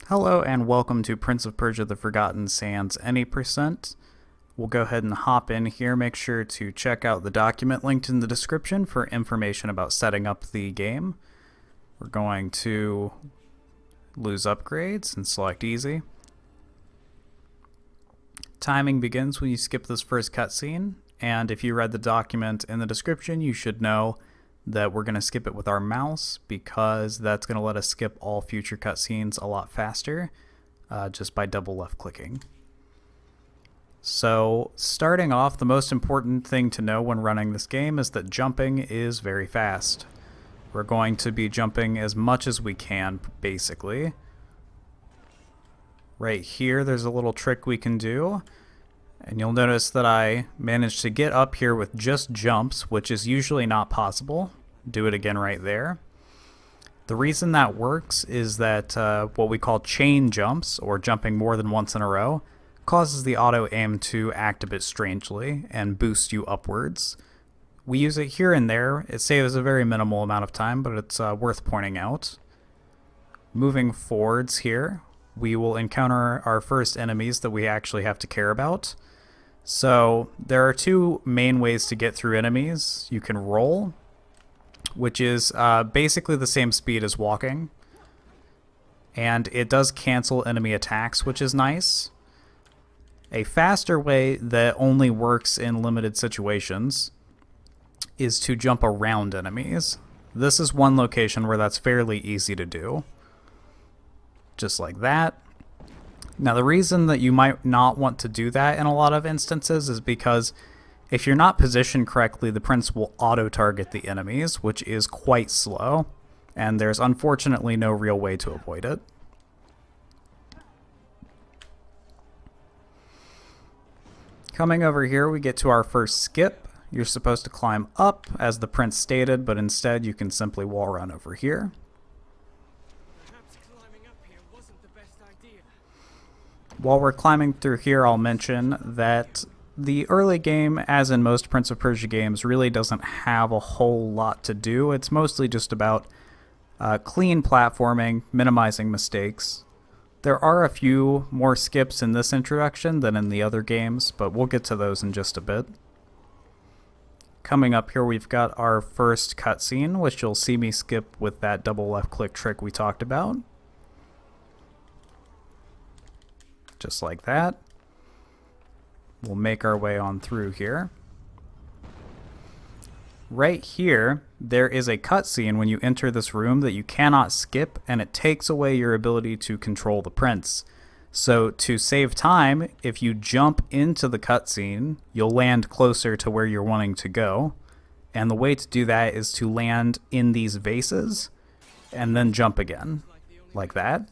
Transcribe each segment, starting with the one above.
Hello and welcome to Prince of Persia The Forgotten Sands Any%. We'll go ahead and hop in here. Make sure to check out the document linked in the description for information about setting up the game. We're going to lose upgrades and select easy. Timing begins when you skip this first cutscene, and if you read the document in the description, you should know that we're going to skip it with our mouse because that's going to let us skip all future cutscenes a lot faster just by double left clicking. So starting off, the most important thing to know when running this game is that jumping is very fast. We're going to be jumping as much as we can, basically. Right here, there's a little trick we can do. And you'll notice that I managed to get up here with just jumps, which is usually not possible. Do it again right there. The reason that works is that what we call chain jumps, or jumping more than once in a row, causes the auto aim to act a bit strangely and boost you upwards. We use it here and there. It saves a very minimal amount of time, but it's worth pointing out. Moving forwards here, we will encounter our first enemies that we actually have to care about. So there are two main ways to get through enemies. You can roll, which is basically the same speed as walking, and it does cancel enemy attacks, which is nice. A faster way that only works in limited situations is to jump around enemies. This is one location where that's fairly easy to do. Just like that. Now, the reason that you might not want to do that in a lot of instances is because if you're not positioned correctly, the prince will auto-target the enemies, which is quite slow, and there's unfortunately no real way to avoid it. Coming over here, we get to our first skip. You're supposed to climb up, as the prince stated, but instead you can simply wall run over here. While we're climbing through here, I'll mention that the early game, as in most Prince of Persia games, really doesn't have a whole lot to do. It's mostly just about clean platforming, minimizing mistakes. There are a few more skips in this introduction than in the other games, but we'll get to those in just a bit. Coming up here, we've got our first cutscene, which you'll see me skip with that double left click trick we talked about. Just like that. We'll make our way on through here. Right here, there is a cutscene when you enter this room that you cannot skip, and it takes away your ability to control the prince. So to save time, if you jump into the cutscene, you'll land closer to where you're wanting to go. And the way to do that is to land in these vases and then jump again, like that.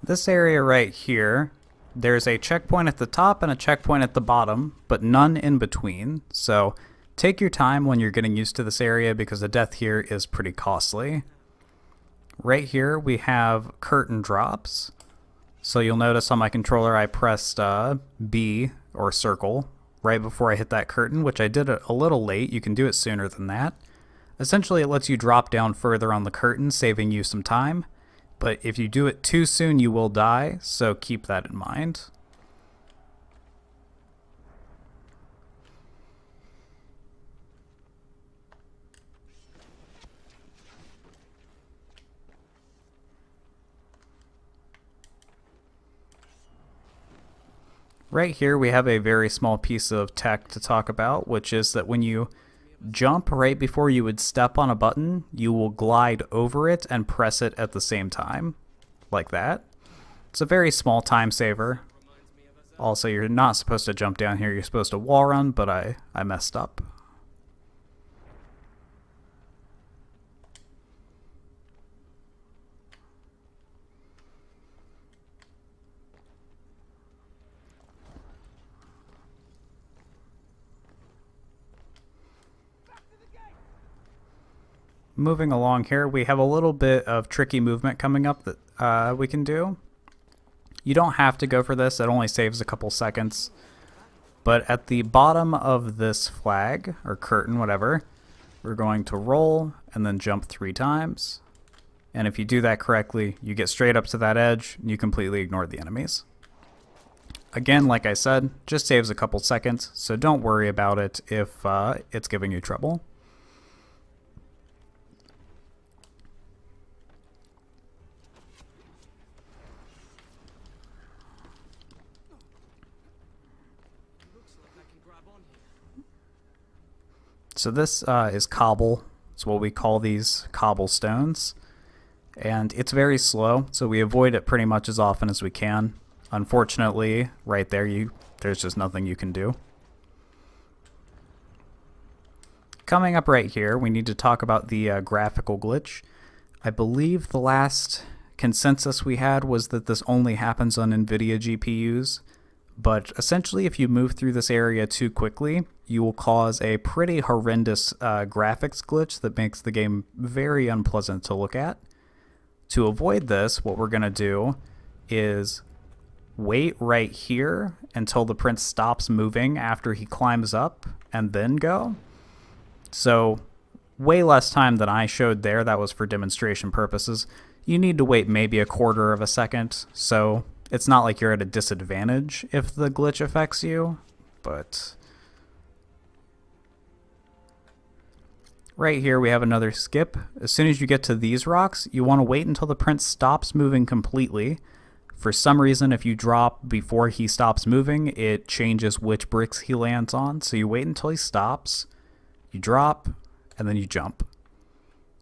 This area right here, there's a checkpoint at the top and a checkpoint at the bottom, but none in between. So take your time when you're getting used to this area because the death here is pretty costly. Right here we have curtain drops. So you'll notice on my controller I pressed B, or circle, right before I hit that curtain, which I did a little late. You can do it sooner than that. Essentially it lets you drop down further on the curtain, saving you some time. But if you do it too soon, you will die, so keep that in mind. Right here, we have a very small piece of tech to talk about, which is that when you jump right before you would step on a button, you will glide over it and press it at the same time, like that. It's a very small time saver. Also, you're not supposed to jump down here, you're supposed to wall run, but I messed up. moving along here, we have a little bit of tricky movement coming up that we can do. You don't have to go for this, it only saves a couple seconds. But at the bottom of this flag, or curtain, whatever, we're going to roll and then jump 3 times. And if you do that correctly, you get straight up to that edge and you completely ignore the enemies. Again, like I said, just saves a couple seconds, so don't worry about it if it's giving you trouble. So this is cobble. It's what we call these cobblestones. And it's very slow, so we avoid it pretty much as often as we can. Unfortunately, right there, there's just nothing you can do. Coming up right here, we need to talk about the graphical glitch. I believe the last consensus we had was that this only happens on NVIDIA GPUs. But essentially, if you move through this area too quickly, you will cause a pretty horrendous graphics glitch that makes the game very unpleasant to look at. To avoid this, what we're going to do is wait right here until the prince stops moving after he climbs up, and then go. So, way less time than I showed there. That was for demonstration purposes. You need to wait maybe a quarter of a second, so it's not like you're at a disadvantage if the glitch affects you, but right here we have another skip. As soon as you get to these rocks, you want to wait until the prince stops moving completely. For some reason, if you drop before he stops moving, it changes which bricks he lands on. So you wait until he stops, you drop, and then you jump.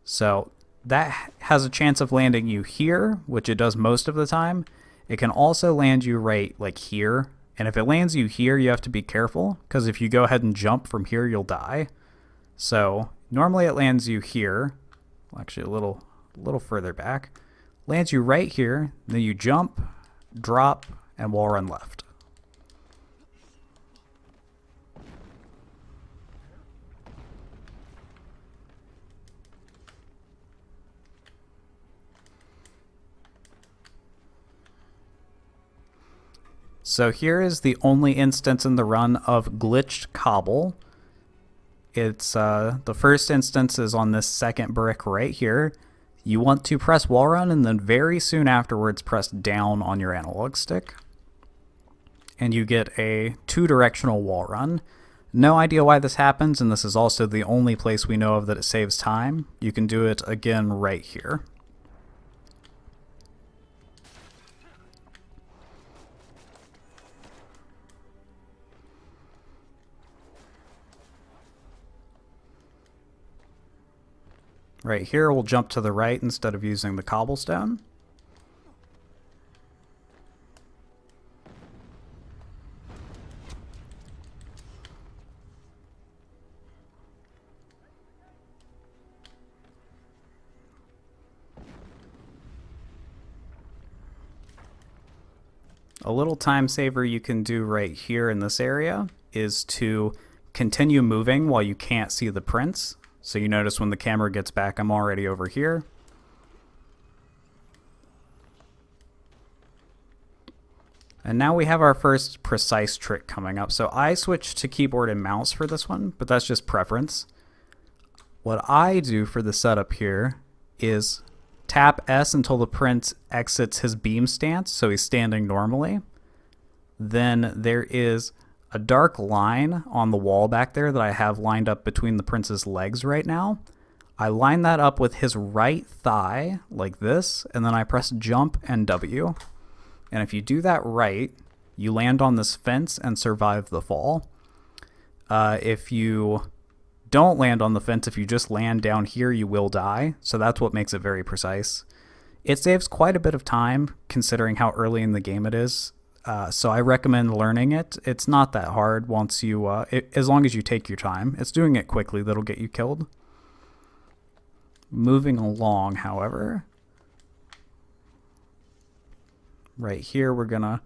So that has a chance of landing you here, which it does most of the time. It can also land you right like here. And if it lands you here, you have to be careful, because if you go ahead and jump from here, you'll die. So normally it lands you here, well, actually a little further back. Lands you right here, then you jump, drop, and wall run left. So here is the only instance in the run of glitched cobble. It's the first instance is on this second brick right here. You want to press wall run and then very soon afterwards press down on your analog stick. And you get a 2-directional wall run. No idea why this happens, and this is also the only place we know of that it saves time. You can do it again right here. Right here, we'll jump to the right instead of using the cobblestone. A little time saver you can do right here in this area is to continue moving while you can't see the prince. So you notice when the camera gets back, I'm already over here. And now we have our first precise trick coming up. So I switched to keyboard and mouse for this one, but that's just preference. What I do for the setup here is tap S until the prince exits his beam stance, so he's standing normally. Then there is a dark line on the wall back there that I have lined up between the prince's legs right now. I line that up with his right thigh like this, and then I press jump and W. And if you do that right, you land on this fence and survive the fall. If you don't land on the fence, if you just land down here, you will die. So that's what makes it very precise. It saves quite a bit of time considering how early in the game it is. So I recommend learning it. It's not that hard once you, as long as you take your time. It's doing it quickly that'll get you killed. Moving along, however, right here we're gonna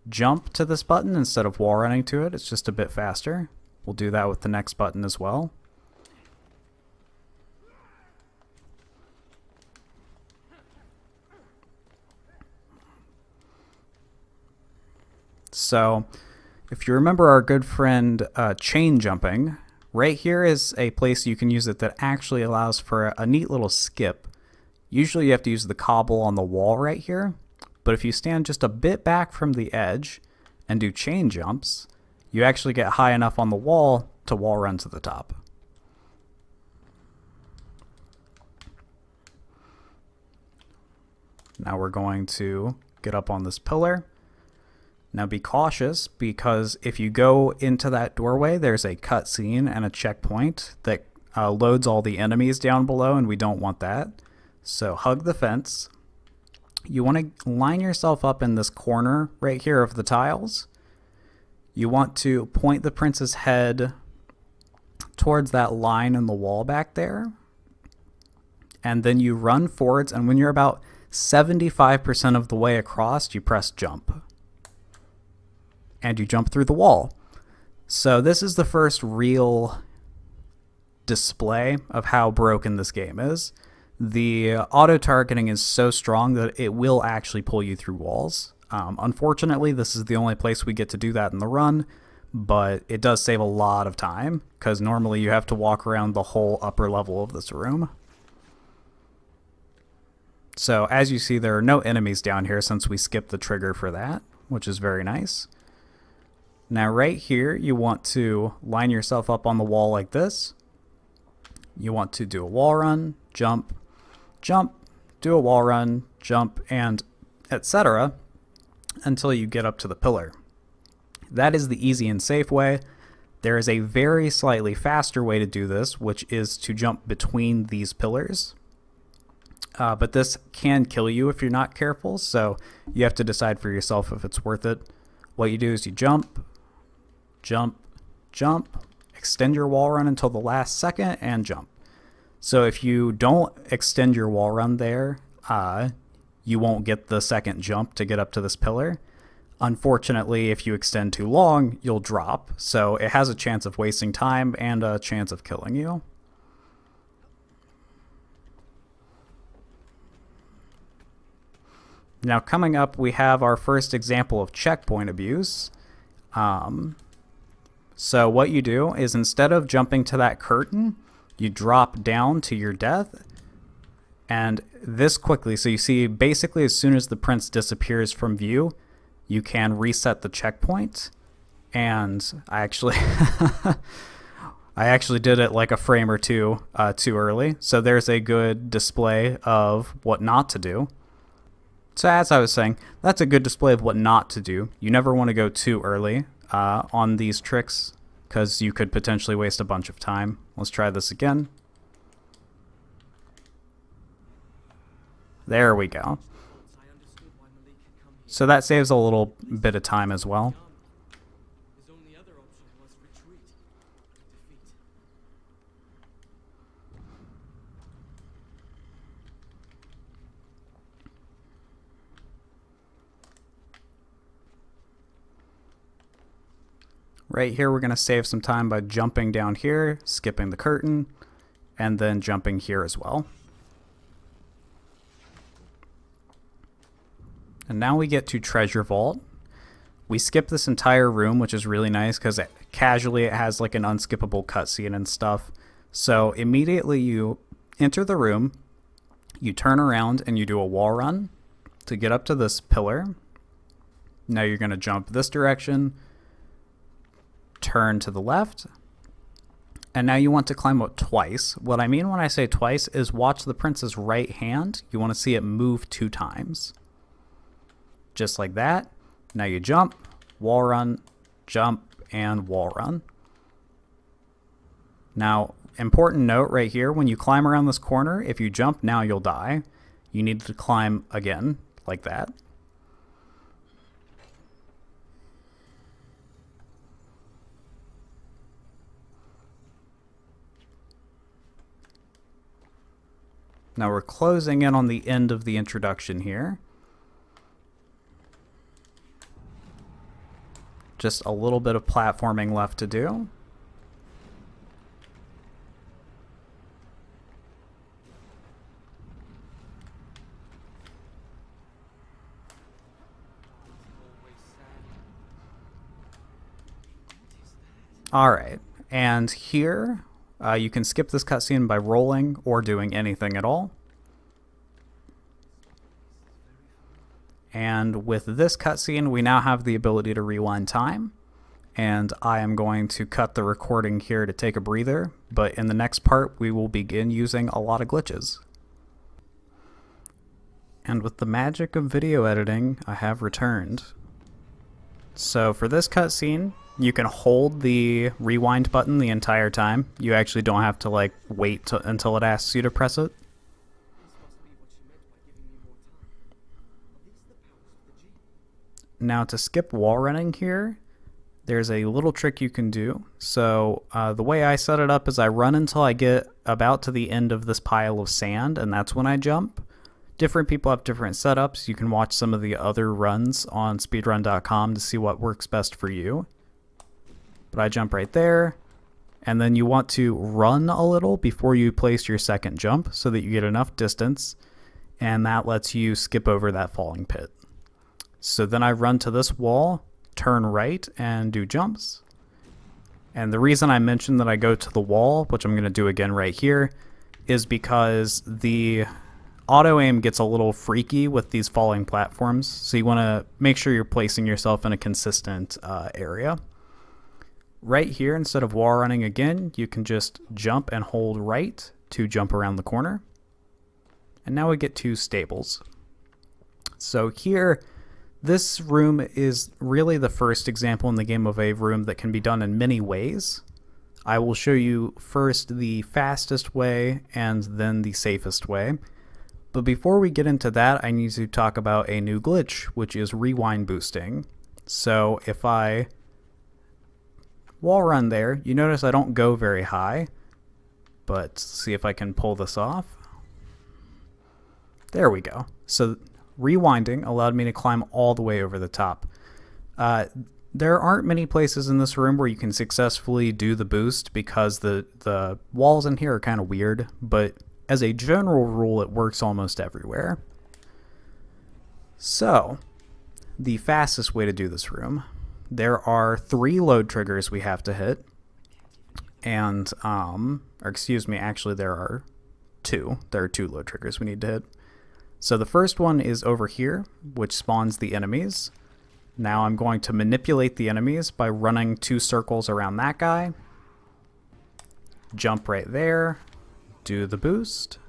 jump to this button instead of wall running to it. It's just a bit faster. We'll do that with the next button as well. So if you remember our good friend chain jumping, right here is a place you can use it that actually allows for a neat little skip. Usually you have to use the cobble on the wall right here, but if you stand just a bit back from the edge and do chain jumps, you actually get high enough on the wall to wall run to the top. Now we're going to get up on this pillar. Now be cautious, because if you go into that doorway, there's a cutscene and a checkpoint that loads all the enemies down below, and we don't want that. So hug the fence. You want to line yourself up in this corner right here of the tiles. You want to point the prince's head towards that line in the wall back there. And then you run forwards, and when you're about 75% of the way across, you press jump. And you jump through the wall. So this is the first real display of how broken this game is. The auto-targeting is so strong that it will actually pull you through walls. Unfortunately, this is the only place we get to do that in the run, but it does save a lot of time, because normally you have to walk around the whole upper level of this room. So as you see, there are no enemies down here since we skipped the trigger for that, which is very nice. Now right here, you want to line yourself up on the wall like this. You want to do a wall run, jump, jump, do a wall run, jump, and etc. until you get up to the pillar. That is the easy and safe way. There is a very slightly faster way to do this, which is to jump between these pillars. But this can kill you if you're not careful, so you have to decide for yourself if it's worth it. What you do is you jump, jump, jump, extend your wall run until the last second, and jump. So if you don't extend your wall run there, you won't get the second jump to get up to this pillar. Unfortunately, if you extend too long, you'll drop, so it has a chance of wasting time and a chance of killing you. Now coming up, we have our first example of checkpoint abuse. So what you do is, instead of jumping to that curtain, you drop down to your death, and this quickly, so you see basically as soon as the prince disappears from view, you can reset the checkpoint. And I actually I actually did it like a frame or two too early, so there's a good display of what not to do. So as I was saying, that's a good display of what not to do. You never want to go too early on these tricks, because you could potentially waste a bunch of time. Let's try this again. There we go. So that saves a little bit of time as well. Right here, we're going to save some time by jumping down here, skipping the curtain, and then jumping here as well. And now we get to Treasure Vault. We skip this entire room, which is really nice because casually it has like an unskippable cutscene and stuff. So immediately you enter the room, you turn around and you do a wall run to get up to this pillar. Now you're going to jump this direction, turn to the left, and now you want to climb up twice. What I mean when I say twice is watch the prince's right hand. You want to see it move 2 times. Just like that. Now you jump, wall run, jump, and wall run. Now, important note right here, when you climb around this corner, if you jump now, you'll die. You need to climb again, like that. Now we're closing in on the end of the introduction here. Just a little bit of platforming left to do. Alright, and here you can skip this cutscene by rolling or doing anything at all. And with this cutscene, we now have the ability to rewind time. And I am going to cut the recording here to take a breather, but in the next part, we will begin using a lot of glitches. And with the magic of video editing, I have returned. So for this cutscene, you can hold the rewind button the entire time. You actually don't have to like wait until it asks you to press it. Now to skip wall running here, there's a little trick you can do. So the way I set it up is I run until I get about to the end of this pile of sand, and that's when I jump. Different people have different setups. You can watch some of the other runs on speedrun.com to see what works best for you. But I jump right there, and then you want to run a little before you place your second jump so that you get enough distance, and that lets you skip over that falling pit. So then I run to this wall, turn right, and do jumps. And the reason I mentioned that I go to the wall, which I'm going to do again right here, is because the auto-aim gets a little freaky with these falling platforms, so you want to make sure you're placing yourself in a consistent area. Right here, instead of wall running again, you can just jump and hold right to jump around the corner. And now we get to stables. So here, this room is really the first example in the game of a room that can be done in many ways. I will show you first the fastest way and then the safest way. But before we get into that, I need to talk about a new glitch, which is rewind boosting. So if I wall run there, you notice I don't go very high, but let's see if I can pull this off. There we go. So rewinding allowed me to climb all the way over the top. There aren't many places in this room where you can successfully do the boost because the walls in here are kind of weird, but as a general rule, it works almost everywhere. So, the fastest way to do this room, there are 3 load triggers we have to hit, and, or excuse me, actually there are 2. There are 2 load triggers we need to hit. So the first one is over here, which spawns the enemies. Now I'm going to manipulate the enemies by running 2 circles around that guy, jump right there, do the boost,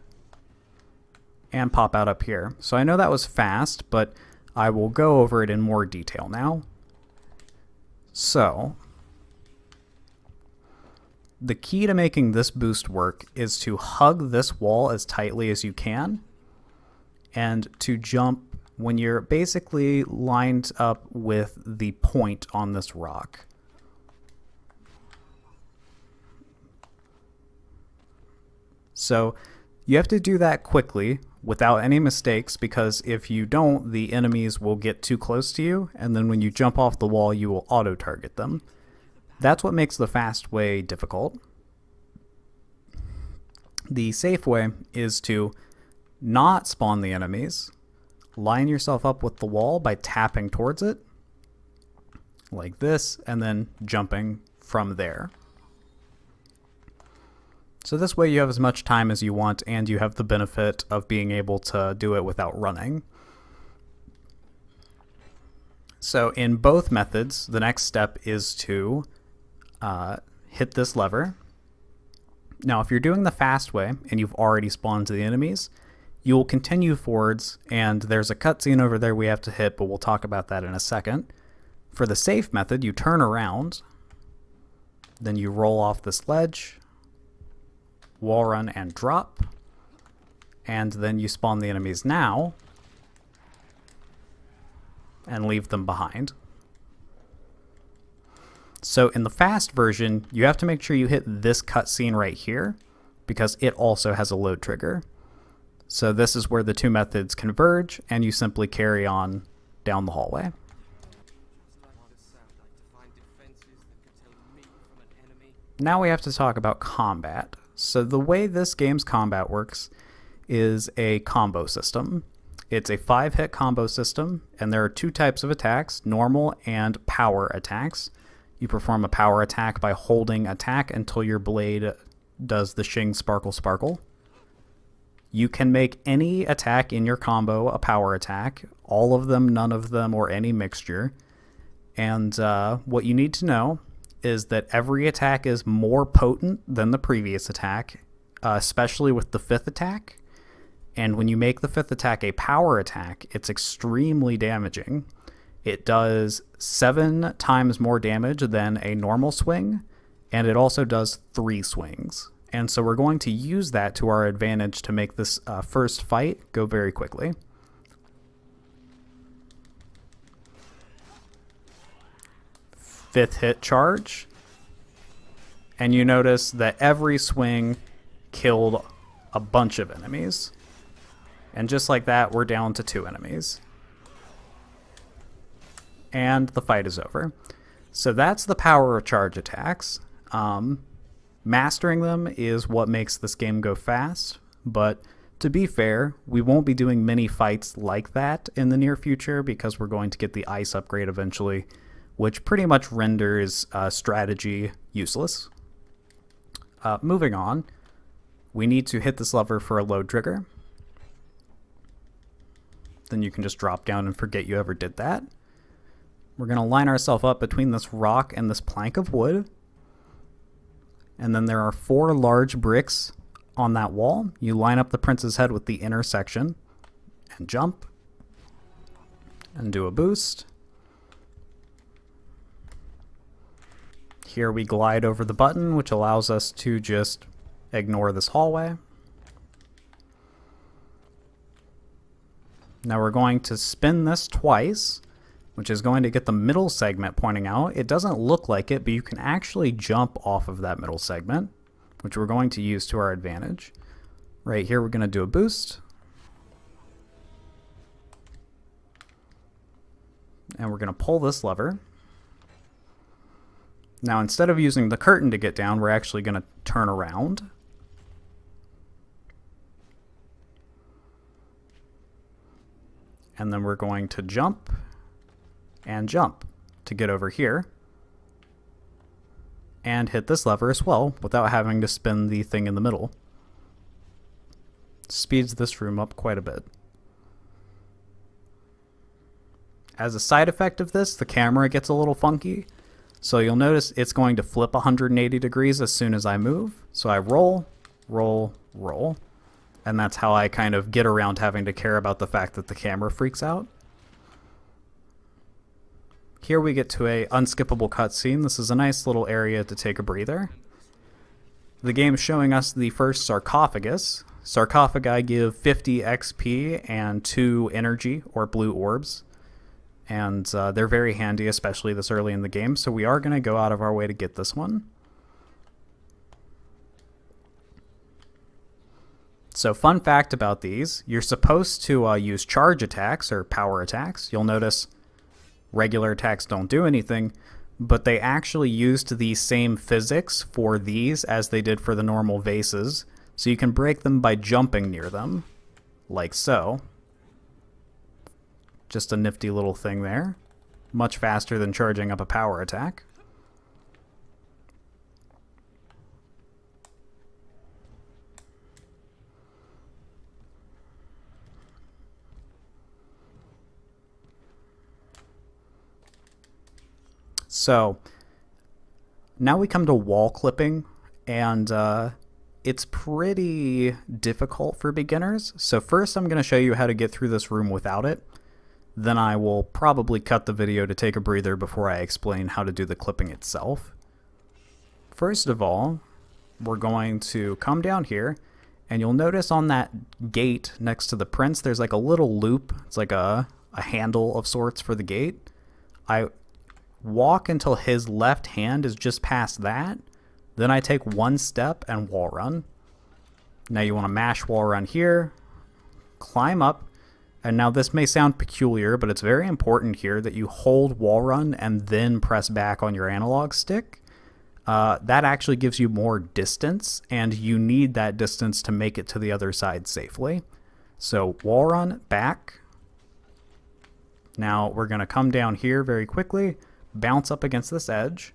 and pop out up here. So I know that was fast, but I will go over it in more detail now. So the key to making this boost work is to hug this wall as tightly as you can and to jump when you're basically lined up with the point on this rock. So you have to do that quickly without any mistakes, because if you don't, the enemies will get too close to you, and then when you jump off the wall, you will auto-target them. That's what makes the fast way difficult. The safe way is to not spawn the enemies, line yourself up with the wall by tapping towards it, like this, and then jumping from there. So this way you have as much time as you want, and you have the benefit of being able to do it without running. So in both methods, the next step is to hit this lever. Now if you're doing the fast way and you've already spawned the enemies, you will continue forwards, and there's a cutscene over there we have to hit, but we'll talk about that in a second. For the safe method, you turn around, then you roll off this ledge, wall run and drop, and then you spawn the enemies now and leave them behind. So in the fast version, you have to make sure you hit this cutscene right here because it also has a load trigger. So this is where the 2 methods converge, and you simply carry on down the hallway. Now we have to talk about combat. So the way this game's combat works is a combo system. It's a 5-hit combo system, and there are 2 types of attacks, normal and power attacks. You perform a power attack by holding attack until your blade does the shing sparkle sparkle. You can make any attack in your combo a power attack, all of them, none of them, or any mixture. And what you need to know is that every attack is more potent than the previous attack, especially with the 5th attack. And when you make the 5th attack a power attack, it's extremely damaging. It does 7 times more damage than a normal swing, and it also does 3 swings. And so we're going to use that to our advantage to make this first fight go very quickly. Fifth hit charge. And you notice that every swing killed a bunch of enemies. And just like that, we're down to 2 enemies. And the fight is over. So that's the power of charge attacks. Mastering them is what makes this game go fast, but to be fair, we won't be doing many fights like that in the near future because we're going to get the ice upgrade eventually, which pretty much renders strategy useless. Moving on, we need to hit this lever for a load trigger. Then you can just drop down and forget you ever did that. We're going to line ourselves up between this rock and this plank of wood. And then there are 4 large bricks on that wall. You line up the prince's head with the intersection and jump and do a boost. Here we glide over the button, which allows us to just ignore this hallway. Now we're going to spin this twice, which is going to get the middle segment pointing out. It doesn't look like it, but you can actually jump off of that middle segment, which we're going to use to our advantage. Right here, we're going to do a boost. And we're going to pull this lever. Now, instead of using the curtain to get down, we're actually going to turn around. And then we're going to jump and jump to get over here and hit this lever as well without having to spin the thing in the middle. Speeds this room up quite a bit. As a side effect of this, the camera gets a little funky, so you'll notice it's going to flip 180 degrees as soon as I move. So I roll, roll, roll, and that's how I kind of get around having to care about the fact that the camera freaks out. Here we get to a unskippable cutscene. This is a nice little area to take a breather. The game's showing us the first sarcophagus. Sarcophagi give 50 XP and 2 energy or blue orbs. And they're very handy, especially this early in the game. So we are going to go out of our way to get this one. So fun fact about these, you're supposed to use charge attacks or power attacks. You'll notice regular attacks don't do anything, but they actually used the same physics for these as they did for the normal vases. So you can break them by jumping near them, like so. Just a nifty little thing there. Much faster than charging up a power attack. So now we come to wall clipping, and it's pretty difficult for beginners. So first I'm going to show you how to get through this room without it. Then I will probably cut the video to take a breather before I explain how to do the clipping itself. First of all, we're going to come down here, and you'll notice on that gate next to the prince, there's like a little loop. It's like a handle of sorts for the gate. I walk until his left hand is just past that. Then I take 1 step and wall run. Now you want to mash wall run here, climb up, and now this may sound peculiar, but it's very important here that you hold wall run and then press back on your analog stick. That actually gives you more distance, and you need that distance to make it to the other side safely. So wall run, back. Now we're going to come down here very quickly, bounce up against this edge.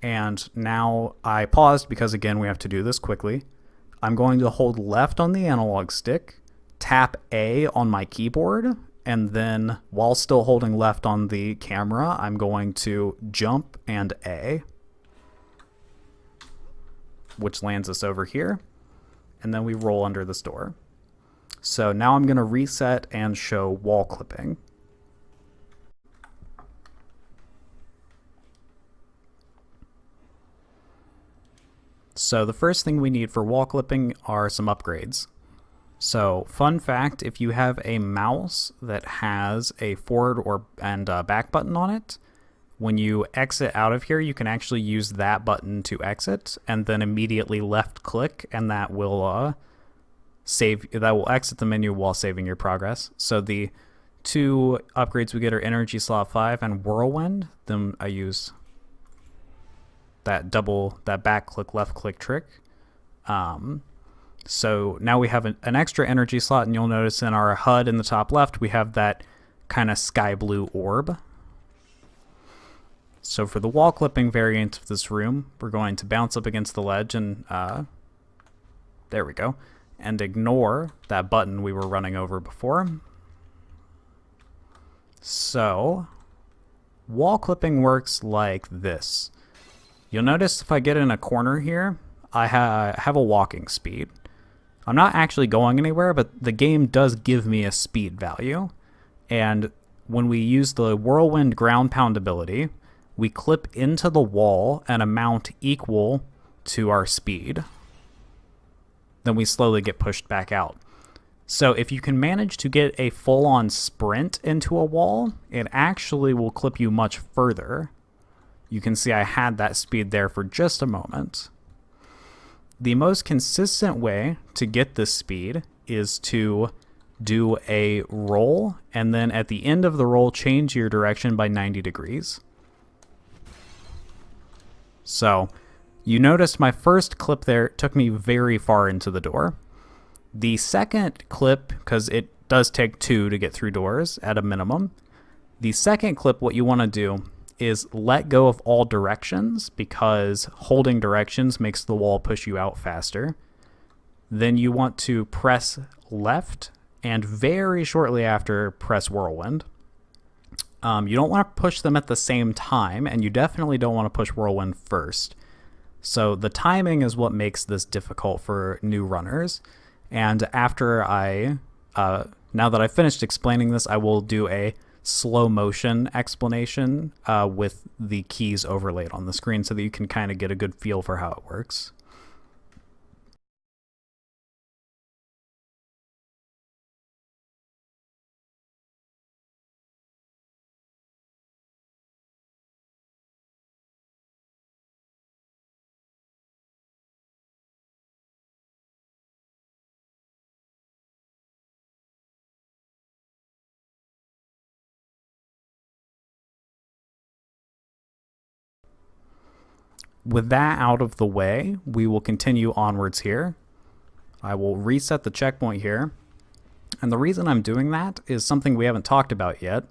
And now I paused because, again, we have to do this quickly. I'm going to hold left on the analog stick, tap A on my keyboard, and then while still holding left on the camera, I'm going to jump and A, which lands us over here. And then we roll under this door. So now I'm going to reset and show wall clipping. So the first thing we need for wall clipping are some upgrades. So fun fact, if you have a mouse that has a forward and back button on it, when you exit out of here, you can actually use that button to exit and then immediately left click, and that will exit the menu while saving your progress. So the two upgrades we get are Energy Slot 5 and Whirlwind. Then I use that back click, left click trick. So now we have an extra energy slot, and you'll notice in our HUD in the top left, we have that kind of sky blue orb. So for the wall clipping variant of this room, we're going to bounce up against the ledge and there we go, and ignore that button we were running over before. So wall clipping works like this. You'll notice if I get in a corner here, I have a walking speed. I'm not actually going anywhere, but the game does give me a speed value. And when we use the Whirlwind ground pound ability, we clip into the wall an amount equal to our speed. Then we slowly get pushed back out. So if you can manage to get a full-on sprint into a wall, it actually will clip you much further. You can see I had that speed there for just a moment. The most consistent way to get this speed is to do a roll, and then at the end of the roll, change your direction by 90 degrees. So you noticed my first clip there took me very far into the door. The second clip, because it does take 2 to get through doors at a minimum, the second clip, what you want to do is let go of all directions, because holding directions makes the wall push you out faster. Then you want to press left, and very shortly after, press Whirlwind. You don't want to push them at the same time, and you definitely don't want to push Whirlwind first. So the timing is what makes this difficult for new runners. And after now that I've finished explaining this, I will do a slow motion explanation with the keys overlaid on the screen so that you can kind of get a good feel for how it works. With that out of the way, we will continue onwards here. I will reset the checkpoint here. And the reason I'm doing that is something we haven't talked about yet.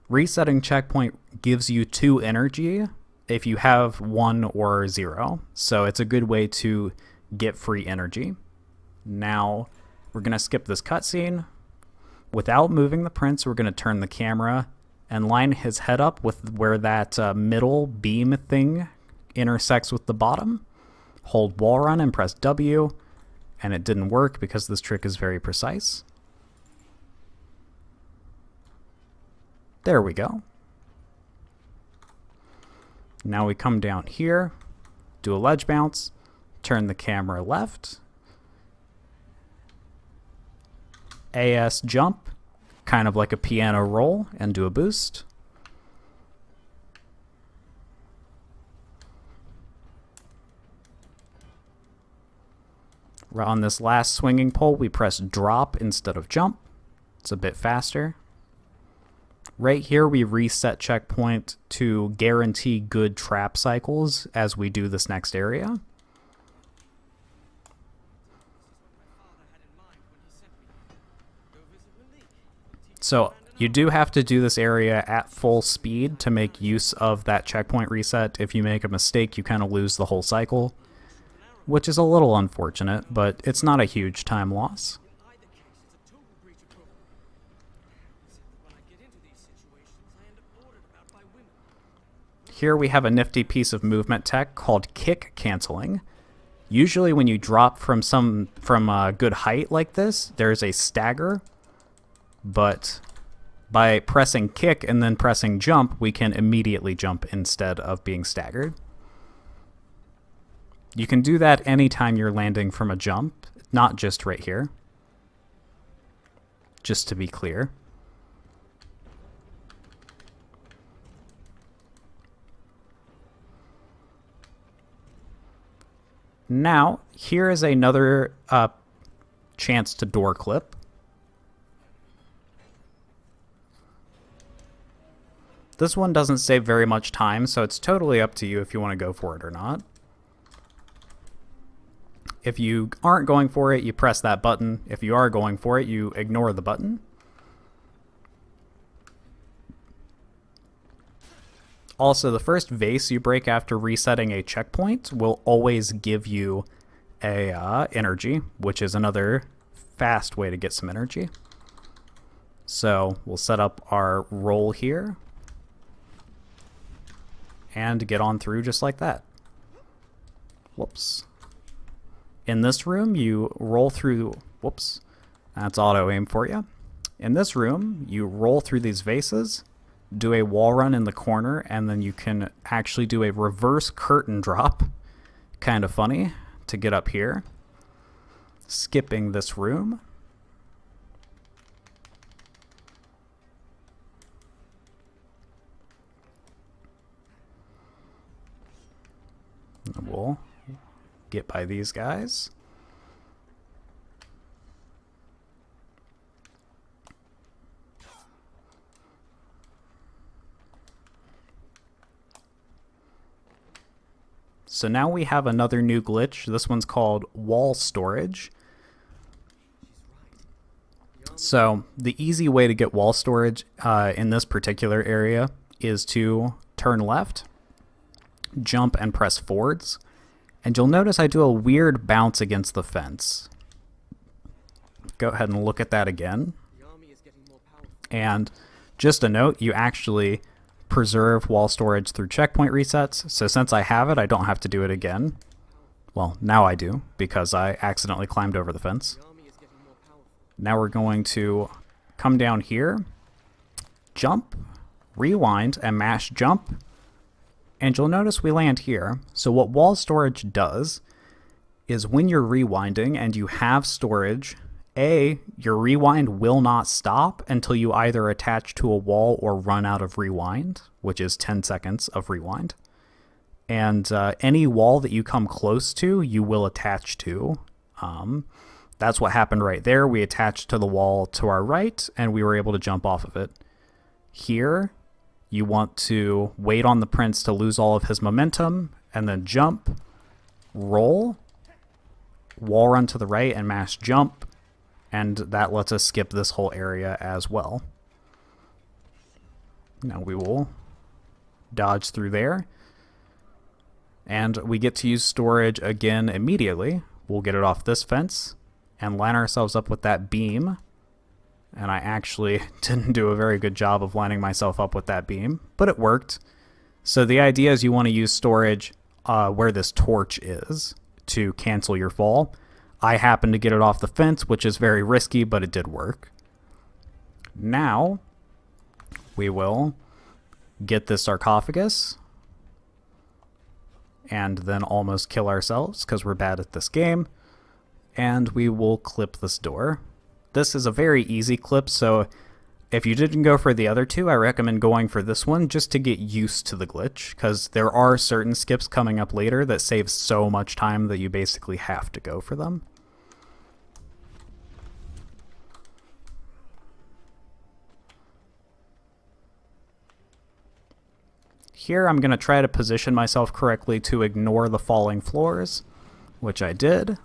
Resetting checkpoint gives you 2 energy if you have 1 or 0. So it's a good way to get free energy. Now we're going to skip this cutscene. Without moving the prince, we're going to turn the camera and line his head up with where that middle beam thing intersects with the bottom. Hold wall run and press W, and it didn't work because this trick is very precise. There we go. Now we come down here, do a ledge bounce, turn the camera left, AS jump, kind of like a piano roll, and do a boost. On this last swinging pole, we press drop instead of jump. It's a bit faster. Right here, we reset checkpoint to guarantee good trap cycles as we do this next area. So You do have to do this area at full speed to make use of that checkpoint reset. If you make a mistake, you kind of lose the whole cycle, which is a little unfortunate, but it's not a huge time loss. Here we have a nifty piece of movement tech called kick canceling. Usually when you drop from a good height like this, there's a stagger, but by pressing kick and then pressing jump, we can immediately jump instead of being staggered. You can do that anytime you're landing from a jump, not just right here. Just to be clear. Now, here is another chance to door clip. This one doesn't save very much time, so it's totally up to you if you want to go for it or not. If you aren't going for it, you press that button. If you are going for it, you ignore the button. Also, the first vase you break after resetting a checkpoint will always give you a energy, which is another fast way to get some energy. So we'll set up our roll here and get on through just like that. Whoops. In this room, you roll through, whoops, that's auto aim for you. In this room, you roll through these vases, do a wall run in the corner, and then you can actually do a reverse curtain drop. Kind of funny to get up here. Skipping this room. And we'll get by these guys. So now we have another new glitch. This one's called wall storage. So the easy way to get wall storage in this particular area is to turn left, jump and press forwards, and you'll notice I do a weird bounce against the fence. Go ahead and look at that again. And just a note, you actually preserve wall storage through checkpoint resets, so since I have it, I don't have to do it again. Well, now I do, because I accidentally climbed over the fence. Now we're going to come down here, jump, rewind, and mash jump, and you'll notice we land here. So what wall storage does is when you're rewinding and you have storage, your rewind will not stop until you either attach to a wall or run out of rewind, which is 10 seconds of rewind. And any wall that you come close to, you will attach to. That's what happened right there. We attached to the wall to our right, and we were able to jump off of it. Here, you want to wait on the prince to lose all of his momentum, and then jump, roll, wall run to the right, and mash jump. And that lets us skip this whole area as well. Now we will dodge through there. And we get to use storage again immediately. We'll get it off this fence and line ourselves up with that beam. And I actually didn't do a very good job of lining myself up with that beam, but it worked. So the idea is you want to use storage where this torch is to cancel your fall. I happened to get it off the fence, which is very risky, but it did work. Now, we will get this sarcophagus and then almost kill ourselves because we're bad at this game. And we will clip this door. This is a very easy clip, so if you didn't go for the other two, I recommend going for this one just to get used to the glitch, because there are certain skips coming up later that save so much time that you basically have to go for them. Here I'm going to try to position myself correctly to ignore the falling floors, which I did.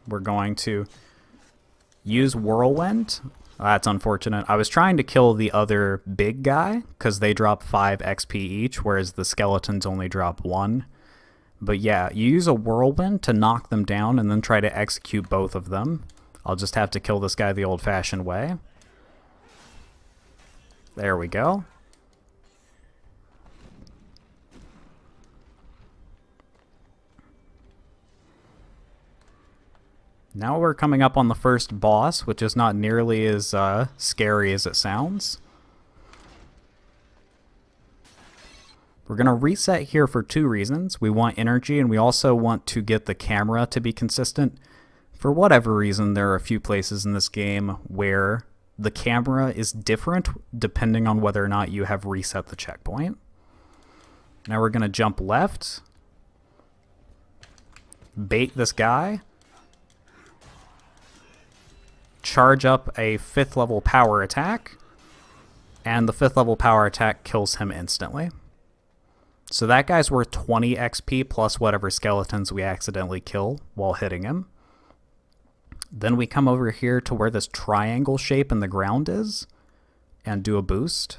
we're going to use Whirlwind. That's unfortunate. I was trying to kill the other big guy because they drop 5 XP each, whereas the skeletons only drop 1. But yeah, you use a Whirlwind to knock them down and then try to execute both of them. I'll just have to kill this guy the old-fashioned way. There we go. Now we're coming up on the first boss, which is not nearly as scary as it sounds. We're going to reset here for 2 reasons. We want energy, and we also want to get the camera to be consistent. For whatever reason, there are a few places in this game where the camera is different depending on whether or not you have reset the checkpoint. Now we're going to jump left, bait this guy, charge up a 5th level power attack, and the 5th level power attack kills him instantly. So that guy's worth 20 XP plus whatever skeletons we accidentally kill while hitting him. Then we come over here to where this triangle shape in the ground is and do a boost.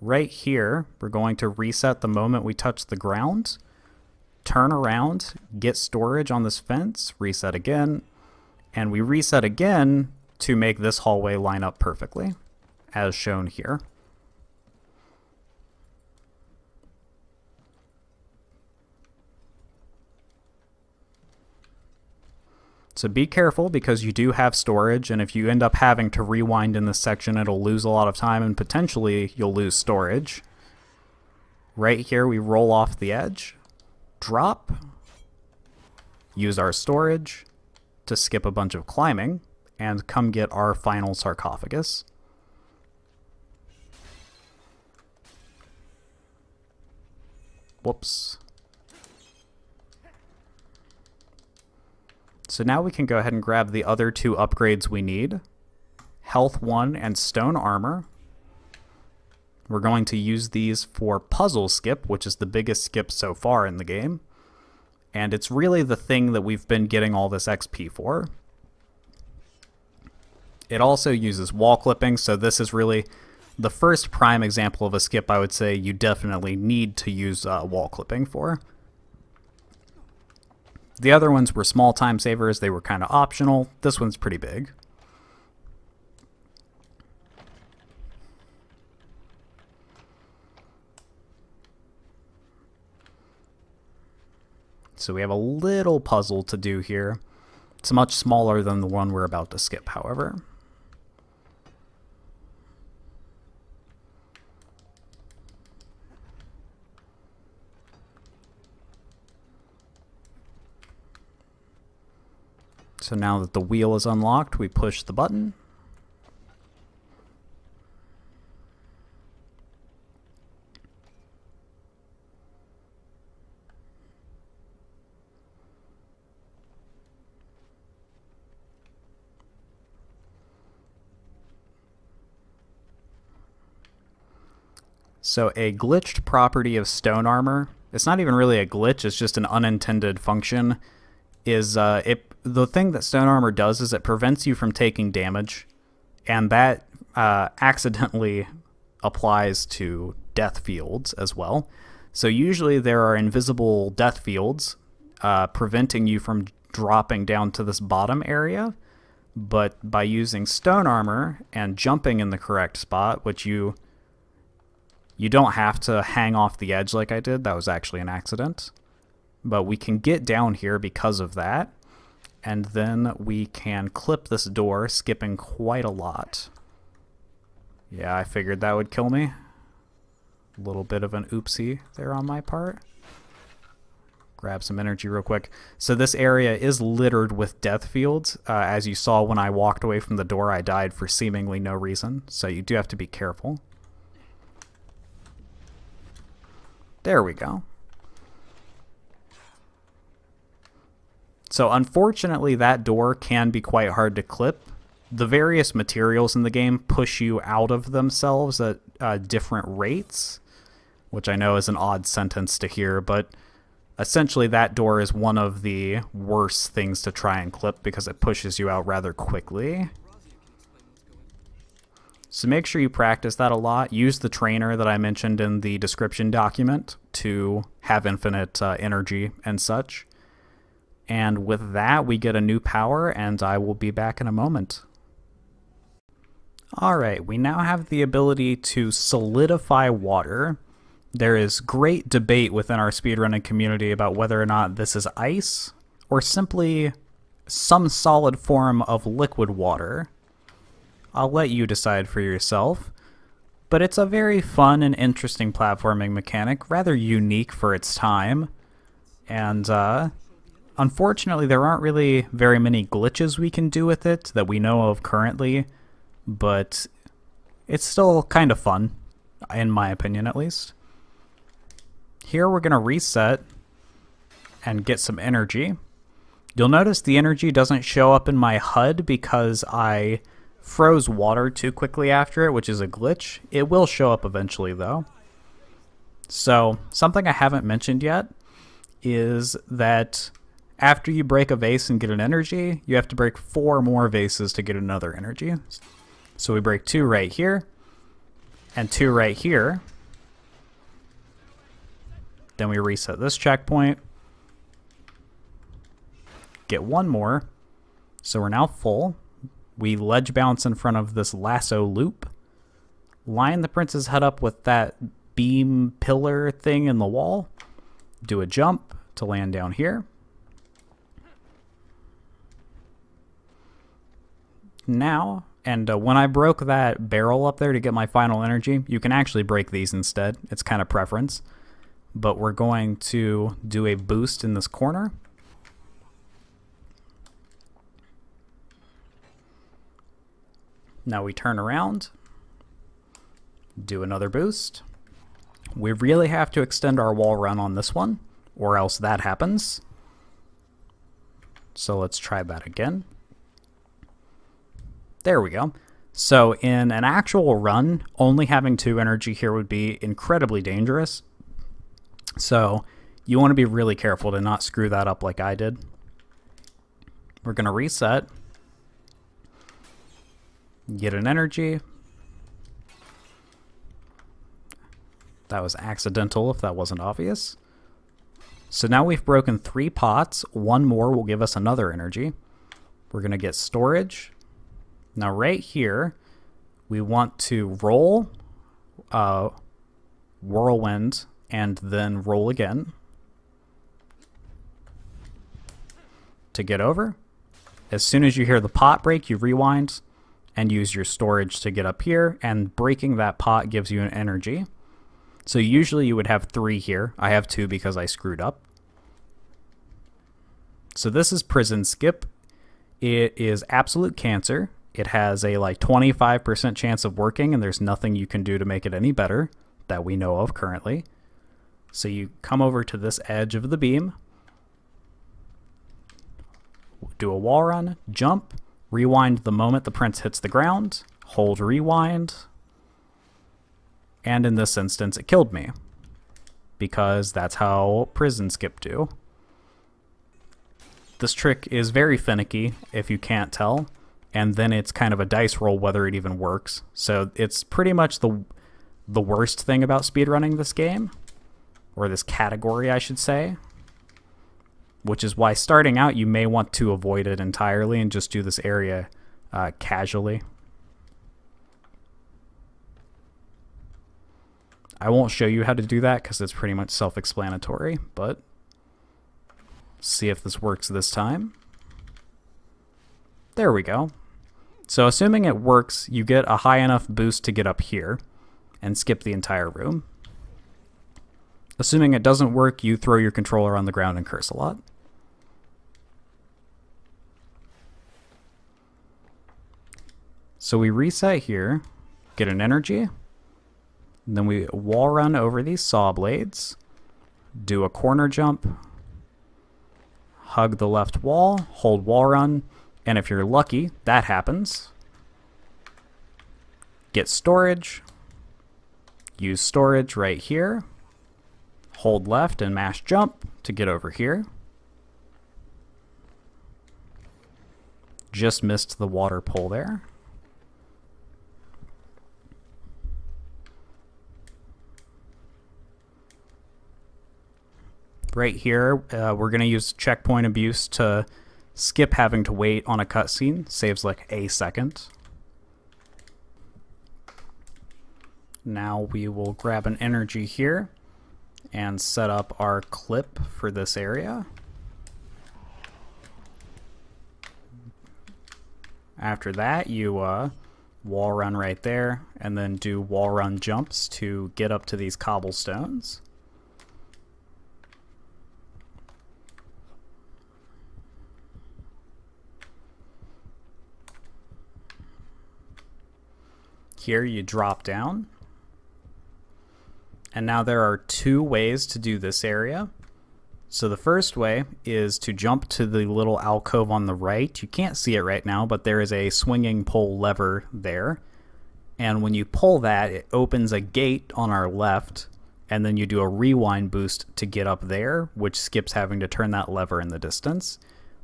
Right here, we're going to reset the moment we touch the ground, turn around, get storage on this fence, reset again, and we reset again to make this hallway line up perfectly, as shown here. So be careful because you do have storage, and if you end up having to rewind in this section, it'll lose a lot of time and potentially you'll lose storage. Right here we roll off the edge, drop, use our storage to skip a bunch of climbing, and come get our final sarcophagus. Whoops. So now we can go ahead and grab the other 2 upgrades we need, Health 1 and Stone Armor. We're going to use these for Puzzle Skip, which is the biggest skip so far in the game. And it's really the thing that we've been getting all this XP for. It also uses wall clipping, so this is really the first prime example of a skip I would say you definitely need to use wall clipping for. The other ones were small time savers, they were kind of optional. This one's pretty big. So we have a little puzzle to do here. It's much smaller than the one we're about to skip, however. So now that the wheel is unlocked, we push the button. So a glitched property of stone armor, it's not even really a glitch, it's just an unintended function, is the thing that stone armor does is it prevents you from taking damage, and that accidentally applies to death fields as well. So usually there are invisible death fields preventing you from dropping down to this bottom area, but by using stone armor and jumping in the correct spot, which you don't have to hang off the edge like I did, that was actually an accident, but we can get down here because of that. And then we can clip this door, skipping quite a lot. Yeah, I figured that would kill me. A little bit of an oopsie there on my part. Grab some energy real quick. So this area is littered with death fields. As you saw when I walked away from the door, I died for seemingly no reason. So you do have to be careful. There we go. So unfortunately, that door can be quite hard to clip. The various materials in the game push you out of themselves at different rates, which I know is an odd sentence to hear, but essentially that door is one of the worst things to try and clip because it pushes you out rather quickly. So make sure you practice that a lot. Use the trainer that I mentioned in the description document to have infinite energy and such. And with that, we get a new power, and I will be back in a moment. Alright, we now have the ability to solidify water. There is great debate within our speedrunning community about whether or not this is ice or simply some solid form of liquid water. I'll let you decide for yourself, but it's a very fun and interesting platforming mechanic, rather unique for its time, and unfortunately there aren't really very many glitches we can do with it that we know of currently, but it's still kind of fun, in my opinion at least. Here we're going to reset and get some energy. You'll notice the energy doesn't show up in my HUD because I froze water too quickly after it, which is a glitch. It will show up eventually though. So something I haven't mentioned yet is that after you break a vase and get an energy, you have to break 4 more vases to get another energy. So we break 2 right here and 2 right here. Then we reset this checkpoint, get 1 more, so we're now full. We ledge bounce in front of this lasso loop, line the prince's head up with that beam pillar thing in the wall, do a jump to land down here. Now, and when I broke that barrel up there to get my final energy, you can actually break these instead. It's kind of preference. But we're going to do a boost in this corner. Now we turn around, do another boost. We really have to extend our wall run on this one, or else that happens. So let's try that again. There we go. So in an actual run, only having 2 energy here would be incredibly dangerous. So you want to be really careful to not screw that up like I did. We're going to reset. Get an energy. That was accidental if that wasn't obvious. So now we've broken 3 pots. 1 more will give us another energy. We're going to get storage. Now right here, we want to roll, whirlwind, and then roll again to get over. As soon as you hear the pot break, you rewind and use your storage to get up here, and breaking that pot gives you an energy. So usually you would have 3 here. I have 2 because I screwed up. So this is Prison Skip. It is absolute cancer. It has a like 25% chance of working, and there's nothing you can do to make it any better that we know of currently. So you come over to this edge of the beam, do a wall run, jump, rewind the moment the prince hits the ground, hold rewind, and in this instance it killed me, because that's how Prison Skip do. This trick is very finicky if you can't tell, and then it's kind of a dice roll whether it even works. So it's pretty much the worst thing about speedrunning this game, or this category I should say, which is why starting out you may want to avoid it entirely and just do this area casually. I won't show you how to do that because it's pretty much self-explanatory, but see if this works this time. There we go. So assuming it works, you get a high enough boost to get up here and skip the entire room. Assuming it doesn't work, you throw your controller on the ground and curse a lot. So we reset here, get an energy, and then we wall run over these saw blades, do a corner jump, hug the left wall, hold wall run, and if you're lucky, that happens. Get storage, use storage right here, hold left and mash jump to get over here. Just missed the water pole there. Right here, we're going to use checkpoint abuse to skip having to wait on a cutscene. Saves like a second. Now we will grab an energy here and set up our clip for this area. After that, you wall run right there and then do wall run jumps to get up to these cobblestones. Here you drop down. And now there are two ways to do this area. So the first way is to jump to the little alcove on the right. You can't see it right now, but there is a swinging pole lever there. And when you pull that, it opens a gate on our left, and then you do a rewind boost to get up there, which skips having to turn that lever in the distance.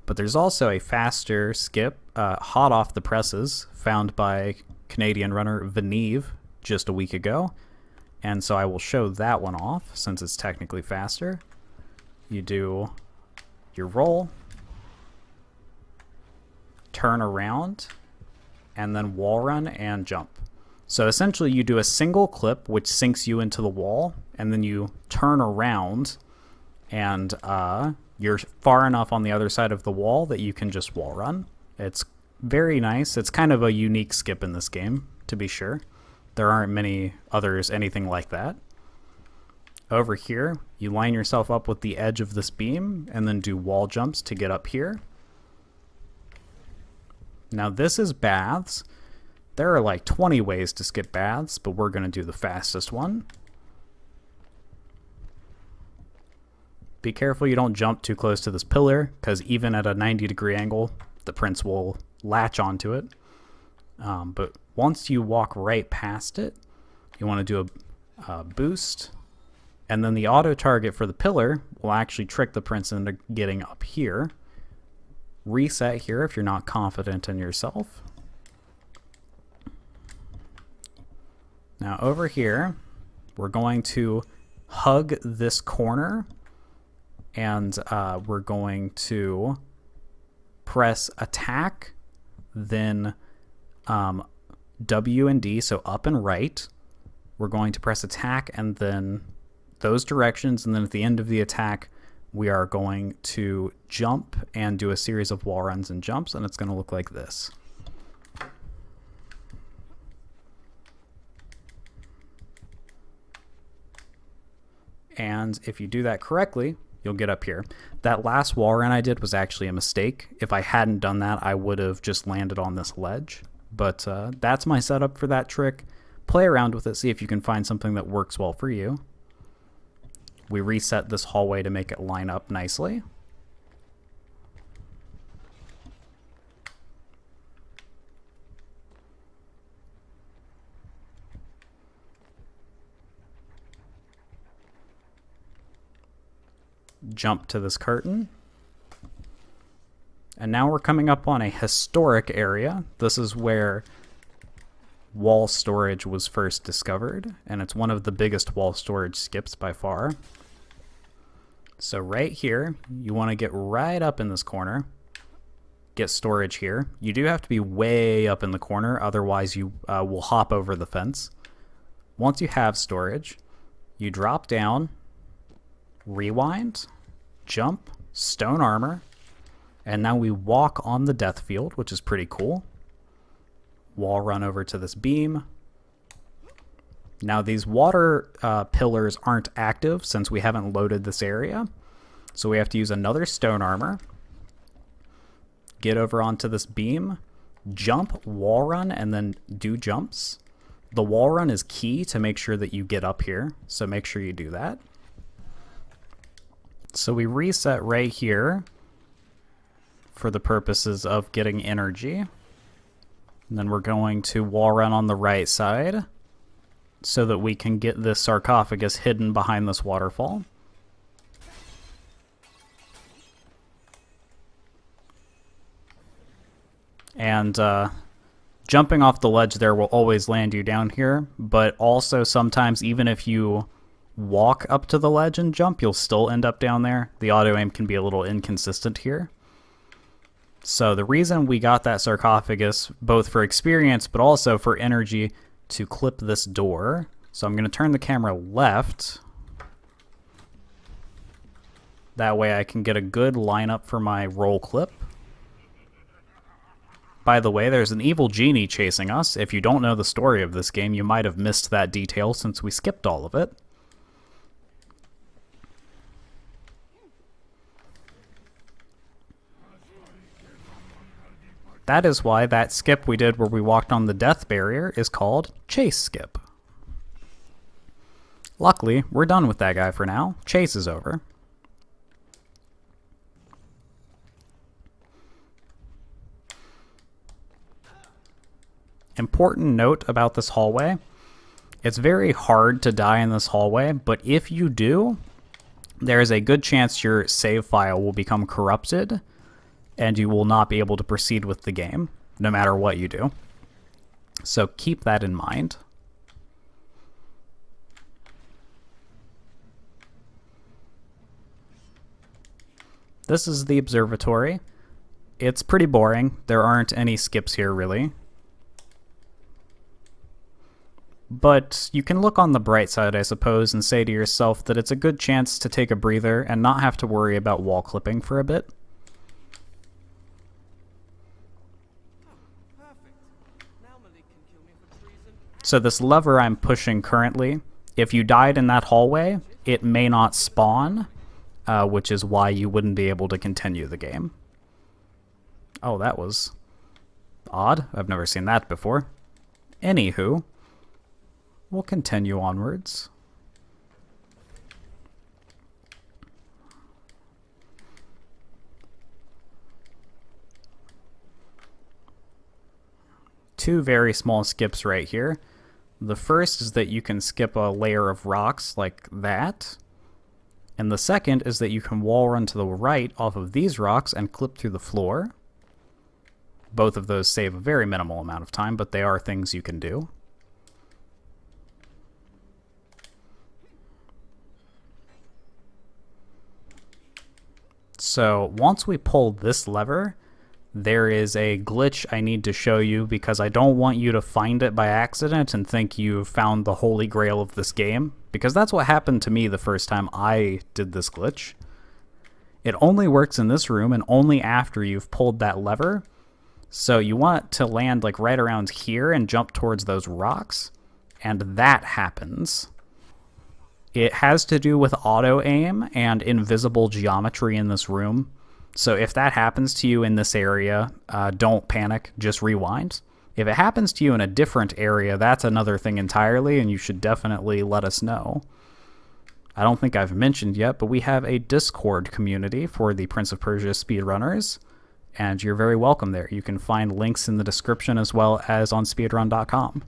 But there's also a faster skip, hot off the presses, found by Canadian runner Veneve just a week ago. And so I will show that one off since it's technically faster. You do your roll, turn around, and then wall run and jump. So essentially you do a single clip which sinks you into the wall, and then you turn around and you're far enough on the other side of the wall that you can just wall run. It's very nice. It's kind of a unique skip in this game, to be sure. There aren't many others anything like that. Over here, you line yourself up with the edge of this beam and then do wall jumps to get up here. Now this is baths. There are like 20 ways to skip baths, but we're going to do the fastest one. Be careful you don't jump too close to this pillar, because even at a 90-degree angle, the prince will latch onto it. But once you walk right past it, you want to do a boost, and then the auto target for the pillar will actually trick the prince into getting up here. Reset here if you're not confident in yourself. Now over here, we're going to hug this corner, and we're going to press attack, then W and D, so up and right. We're going to press attack and then those directions, and then at the end of the attack we are going to jump and do a series of wall runs and jumps, and it's going to look like this. And if you do that correctly, you'll get up here. That last wall run I did was actually a mistake. If I hadn't done that, I would have just landed on this ledge. But that's my setup for that trick. Play around with it, see if you can find something that works well for you. We reset this hallway to make it line up nicely. Jump to this curtain. And now we're coming up on a historic area. This is where wall storage was first discovered, and it's one of the biggest wall storage skips by far. So right here, you want to get right up in this corner, get storage here. You do have to be way up in the corner, otherwise you will hop over the fence. Once you have storage, you drop down, rewind, jump, stone armor, and now we walk on the death field, which is pretty cool. Wall run over to this beam. Now these water pillars aren't active since we haven't loaded this area, so we have to use another stone armor. Get over onto this beam, jump, wall run, and then do jumps. The wall run is key to make sure that you get up here, so make sure you do that. So we reset right here, for the purposes of getting energy. And then we're going to wall run on the right side so that we can get this sarcophagus hidden behind this waterfall. And jumping off the ledge there will always land you down here, but also sometimes even if you walk up to the ledge and jump, you'll still end up down there. The auto aim can be a little inconsistent here. So the reason we got that sarcophagus, both for experience but also for energy, to clip this door. So I'm going to turn the camera left. That way I can get a good lineup for my roll clip. By the way, there's an evil genie chasing us. If you don't know the story of this game, you might have missed that detail since we skipped all of it. That is why that skip we did where we walked on the death barrier is called Chase Skip. Luckily, we're done with that guy for now. Chase is over. Important note about this hallway. It's very hard to die in this hallway, but if you do, there is a good chance your save file will become corrupted and you will not be able to proceed with the game, no matter what you do. So keep that in mind. This is the observatory. It's pretty boring. There aren't any skips here, really. But you can look on the bright side, I suppose, and say to yourself that it's a good chance to take a breather and not have to worry about wall clipping for a bit. So this lever I'm pushing currently, if you died in that hallway, it may not spawn, which is why you wouldn't be able to continue the game. Oh, that was odd. I've never seen that before. Anywho, we'll continue onwards. Two very small skips right here. The first is that you can skip a layer of rocks like that. And the second is that you can wall run to the right off of these rocks and clip through the floor. Both of those save a very minimal amount of time, but they are things you can do. So once we pull this lever, there is a glitch I need to show you because I don't want you to find it by accident and think you've found the holy grail of this game, because that's what happened to me the first time I did this glitch. It only works in this room and only after you've pulled that lever. So you want to land like right around here and jump towards those rocks, and that happens. It has to do with auto aim and invisible geometry in this room. So if that happens to you in this area, don't panic, just rewind. If it happens to you in a different area, that's another thing entirely, and you should definitely let us know. I don't think I've mentioned yet, but we have a Discord community for the Prince of Persia speedrunners, and you're very welcome there. You can find links in the description as well as on speedrun.com.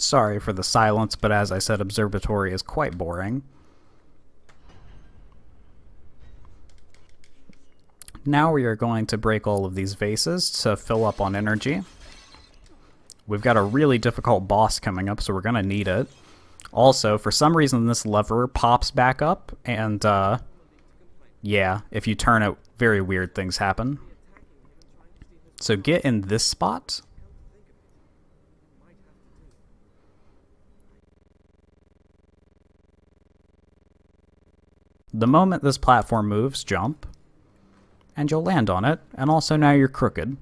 Sorry for the silence, but as I said, observatory is quite boring. Now we are going to break all of these vases to fill up on energy. We've got a really difficult boss coming up, so we're going to need it. Also, for some reason, this lever pops back up, and yeah, if you turn it, very weird things happen. So get in this spot. The moment this platform moves, jump, and you'll land on it, and also now you're crooked.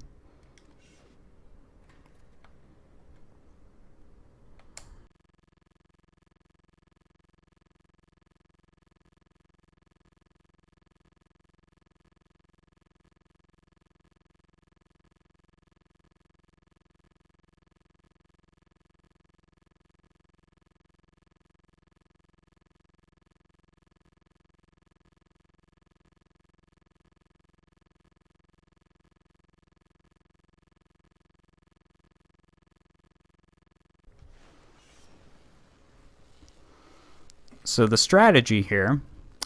So the strategy here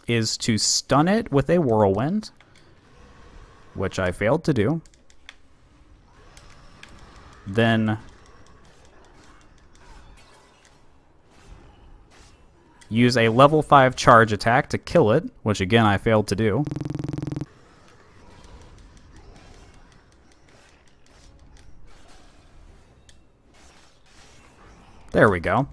is to stun it with a whirlwind, which I failed to do. Then use a level 5 charge attack to kill it, which again I failed to do. There we go.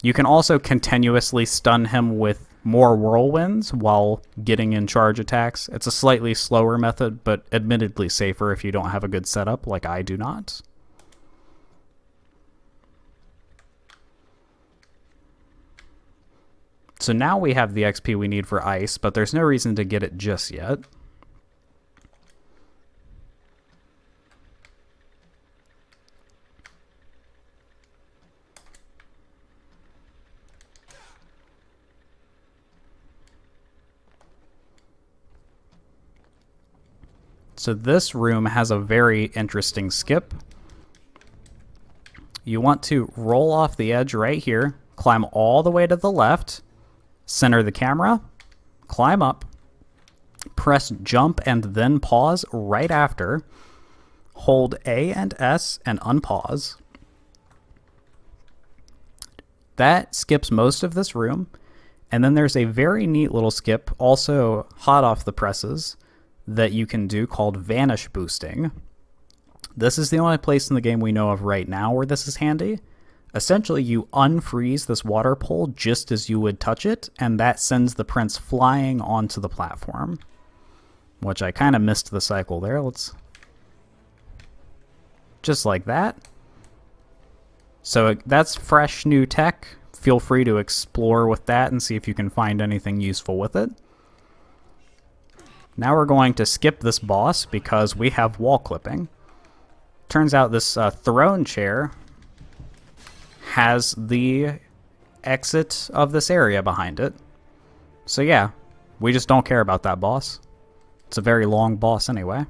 You can also continuously stun him with more whirlwinds while getting in charge attacks. It's a slightly slower method, but admittedly safer if you don't have a good setup like I do not. So now we have the XP we need for ice, but there's no reason to get it just yet. So this room has a very interesting skip. You want to roll off the edge right here, climb all the way to the left, center the camera, climb up, press jump and then pause right after, hold A and S and unpause. That skips most of this room, and then there's a very neat little skip, also hot off the presses, that you can do called vanish boosting. This is the only place in the game we know of right now where this is handy. Essentially, you unfreeze this water pole just as you would touch it, and that sends the prince flying onto the platform. Which I kind of missed the cycle there. Let's... just like that. So that's fresh new tech. Feel free to explore with that and see if you can find anything useful with it. Now we're going to skip this boss because we have wall clipping. Turns out this throne chair has the exit of this area behind it. So yeah, we just don't care about that boss. It's a very long boss anyway.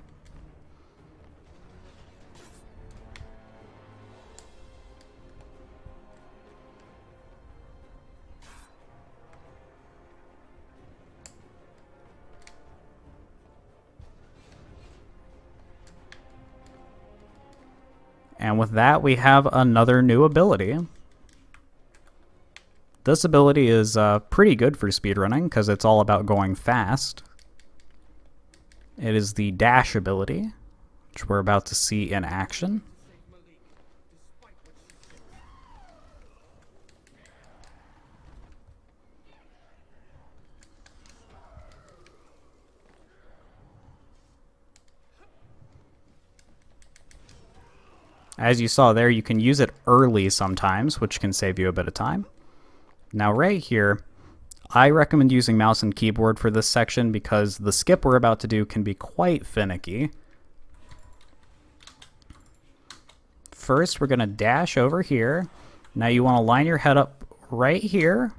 And with that, we have another new ability. This ability is pretty good for speedrunning because it's all about going fast. It is the dash ability, which we're about to see in action. As you saw there, you can use it early sometimes, which can save you a bit of time. Now right here, I recommend using mouse and keyboard for this section because the skip we're about to do can be quite finicky. First, we're going to dash over here. Now you want to line your head up right here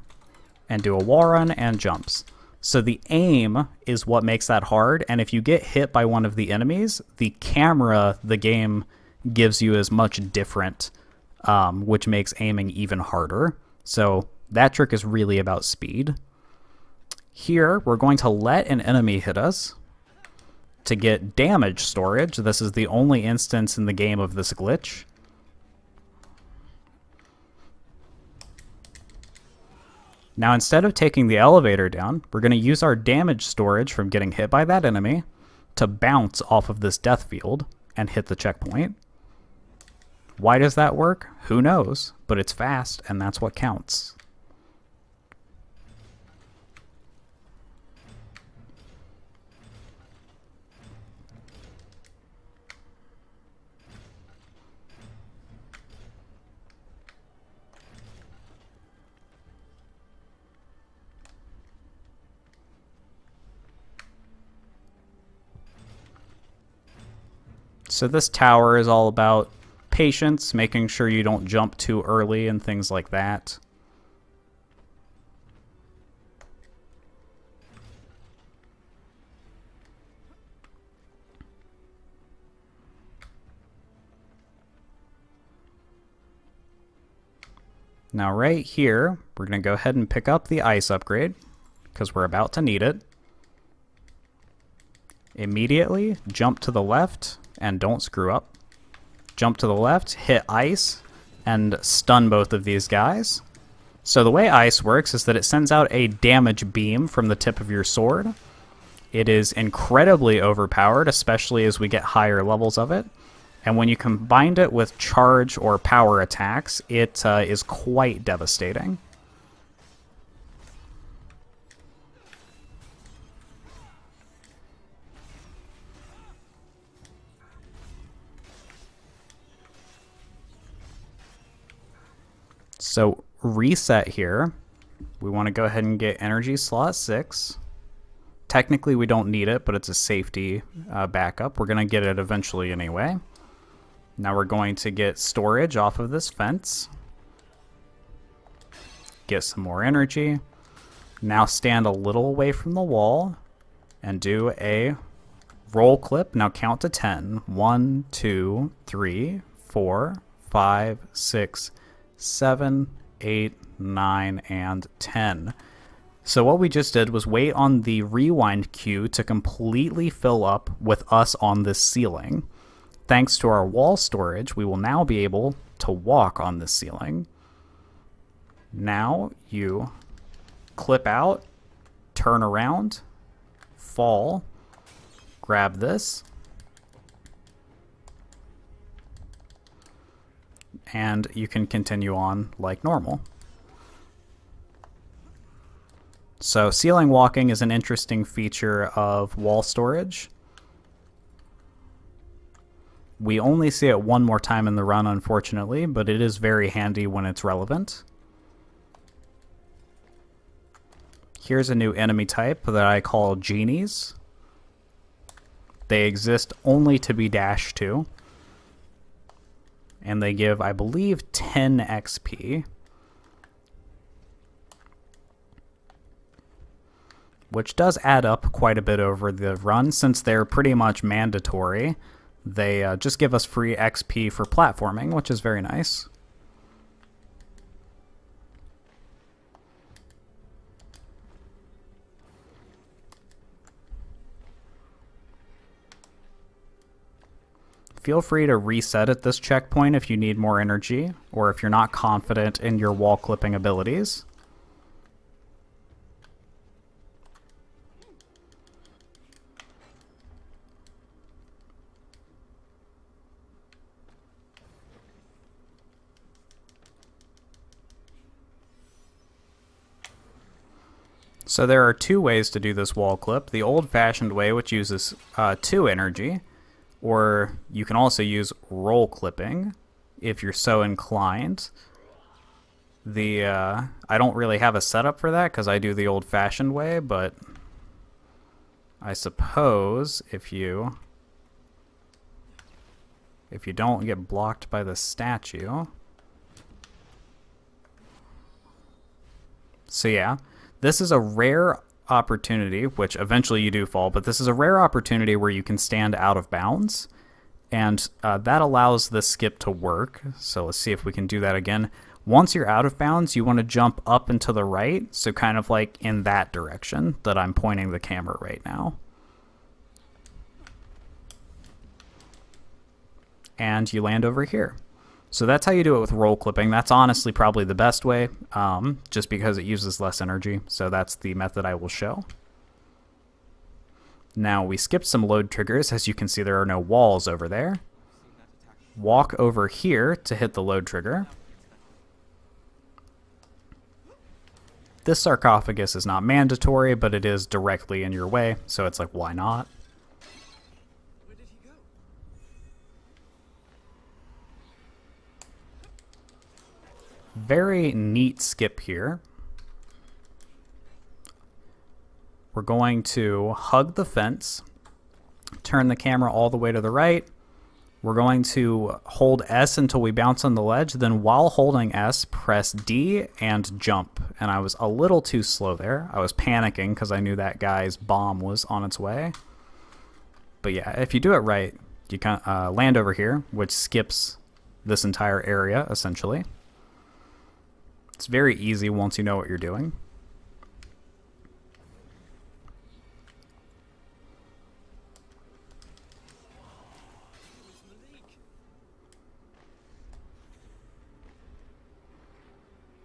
and do a wall run and jumps. So the aim is what makes that hard, and if you get hit by one of the enemies, the camera the game gives you is much different, which makes aiming even harder. So that trick is really about speed. Here, we're going to let an enemy hit us to get damage storage. This is the only instance in the game of this glitch. Now, instead of taking the elevator down, we're going to use our damage storage from getting hit by that enemy to bounce off of this death field and hit the checkpoint. Why does that work? Who knows? But it's fast, and that's what counts. So this tower is all about patience, making sure you don't jump too early and things like that. Now right here, we're going to go ahead and pick up the ice upgrade because we're about to need it. Immediately jump to the left and don't screw up. Jump to the left, hit ice, and stun both of these guys. So the way ice works is that it sends out a damage beam from the tip of your sword. It is incredibly overpowered, especially as we get higher levels of it. And when you combine it with charge or power attacks, it is quite devastating. So reset here. We want to go ahead and get energy slot 6. Technically we don't need it, but it's a safety backup. We're going to get it eventually anyway. Now we're going to get storage off of this fence. Get some more energy. Now stand a little away from the wall and do a roll clip. Now count to 10. 1, 2, 3, 4, 5, 6, 7, 8, 9, and 10. So what we just did was wait on the rewind queue to completely fill up with us on this ceiling. Thanks to our wall storage, we will now be able to walk on this ceiling. Now you clip out, turn around, fall, grab this, and you can continue on like normal. So ceiling walking is an interesting feature of wall storage. We only see it one more time in the run, unfortunately, but it is very handy when it's relevant. Here's a new enemy type that I call genies. They exist only to be dashed to. And they give, I believe, 10 XP. Which does add up quite a bit over the run, since they're pretty much mandatory. They just give us free XP for platforming, which is very nice. Feel free to reset at this checkpoint if you need more energy, or if you're not confident in your wall clipping abilities. So there are two ways to do this wall clip. The old-fashioned way, which uses 2 energy, or you can also use roll clipping if you're so inclined. I don't really have a setup for that because I do the old-fashioned way, but I suppose if you don't get blocked by the statue. So yeah. This is a rare opportunity, which eventually you do fall, but this is a rare opportunity where you can stand out of bounds, and that allows this skip to work. So let's see if we can do that again. Once you're out of bounds, you want to jump up and to the right, so kind of like in that direction that I'm pointing the camera right now. And you land over here. So that's how you do it with roll clipping. That's honestly probably the best way, just because it uses less energy. So that's the method I will show. Now we skipped some load triggers. As you can see, there are no walls over there. Walk over here to hit the load trigger. This sarcophagus is not mandatory, but it is directly in your way. So it's like, why not? Very neat skip here. We're going to hug the fence, turn the camera all the way to the right, We're going to hold S until we bounce on the ledge, then while holding S, press D and jump. And I was a little too slow there. I was panicking because I knew that guy's bomb was on its way. But yeah, if you do it right, you can land over here, which skips this entire area, essentially. It's very easy once you know what you're doing.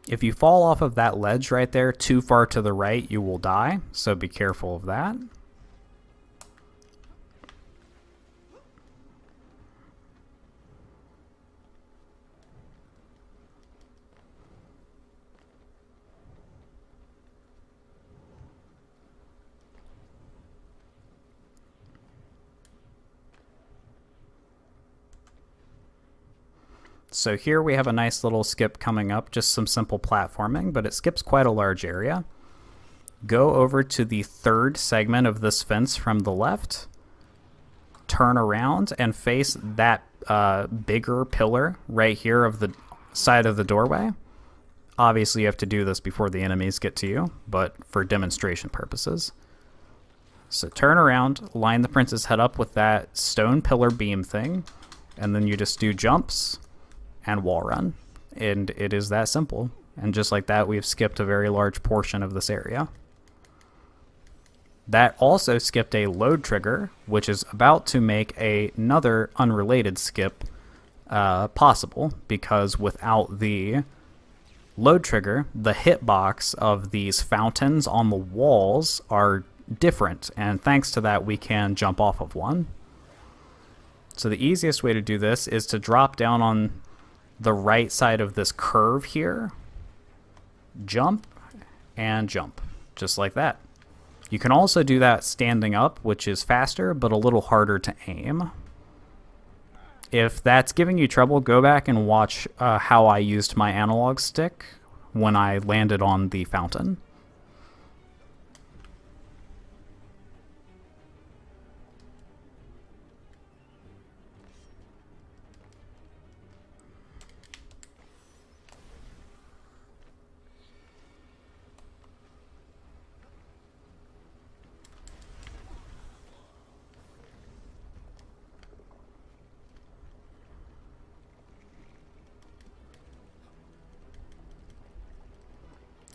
If you fall off of that ledge right there too far to the right, you will die, so be careful of that. So here we have a nice little skip coming up, just some simple platforming, but it skips quite a large area. Go over to the third segment of this fence from the left, turn around and face that bigger pillar right here of the side of the doorway. Obviously you have to do this before the enemies get to you, but for demonstration purposes. So turn around, line the prince's head up with that stone pillar beam thing, and then you just do jumps and wall run, and it is that simple. And just like that, we've skipped a very large portion of this area. That also skipped a load trigger, which is about to make another unrelated skip possible, because without the load trigger, the hitbox of these fountains on the walls are different, and thanks to that we can jump off of one. So the easiest way to do this is to drop down on the right side of this curve here, jump, and jump, just like that. You can also do that standing up, which is faster, but a little harder to aim. If that's giving you trouble, go back and watch how I used my analog stick when I landed on the fountain.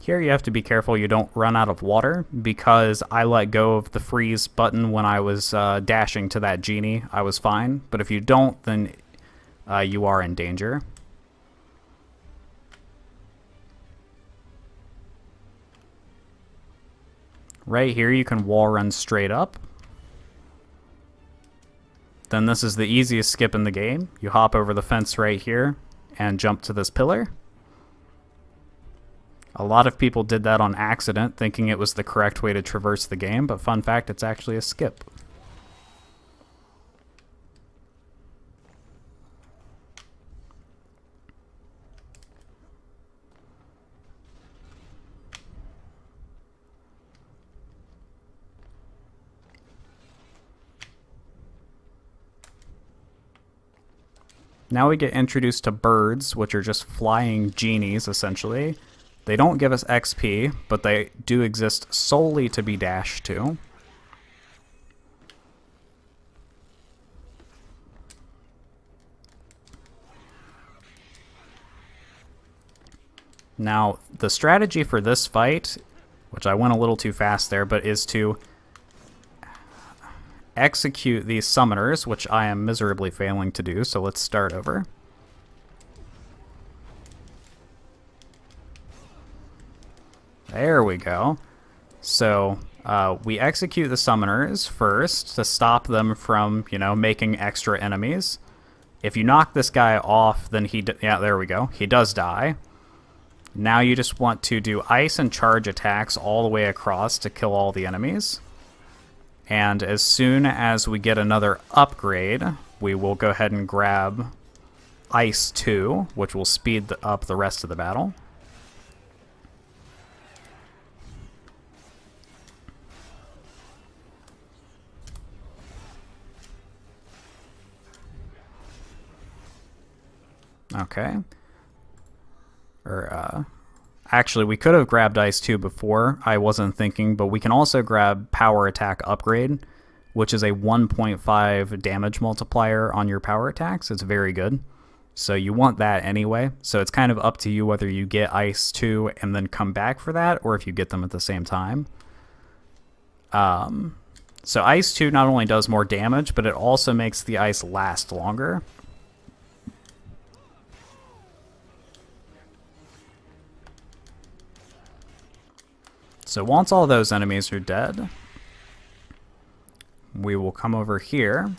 Here you have to be careful you don't run out of water, because I let go of the freeze button when I was dashing to that genie. I was fine, but if you don't, then you are in danger. Right here you can wall run straight up. Then this is the easiest skip in the game. You hop over the fence right here and jump to this pillar. A lot of people did that on accident, thinking it was the correct way to traverse the game, but fun fact, it's actually a skip. Now we get introduced to birds, which are just flying genies, essentially. They don't give us XP, but they do exist solely to be dashed to. Now, the strategy for this fight, which I went a little too fast there, but is to execute these summoners, which I am miserably failing to do, so let's start over. There we go. So we execute the summoners first to stop them from, making extra enemies. If you knock this guy off, then yeah, there we go. He does die. Now you just want to do ice and charge attacks all the way across to kill all the enemies. And as soon as we get another upgrade, we will go ahead and grab Ice 2, which will speed up the rest of the battle. Okay. Actually, we could have grabbed Ice 2 before. I wasn't thinking, but we can also grab Power Attack Upgrade, which is a 1.5 damage multiplier on your power attacks. It's very good. So you want that anyway. So it's kind of up to you whether you get Ice 2 and then come back for that, or if you get them at the same time. So Ice 2 not only does more damage, but it also makes the ice last longer. So once all those enemies are dead, we will come over here.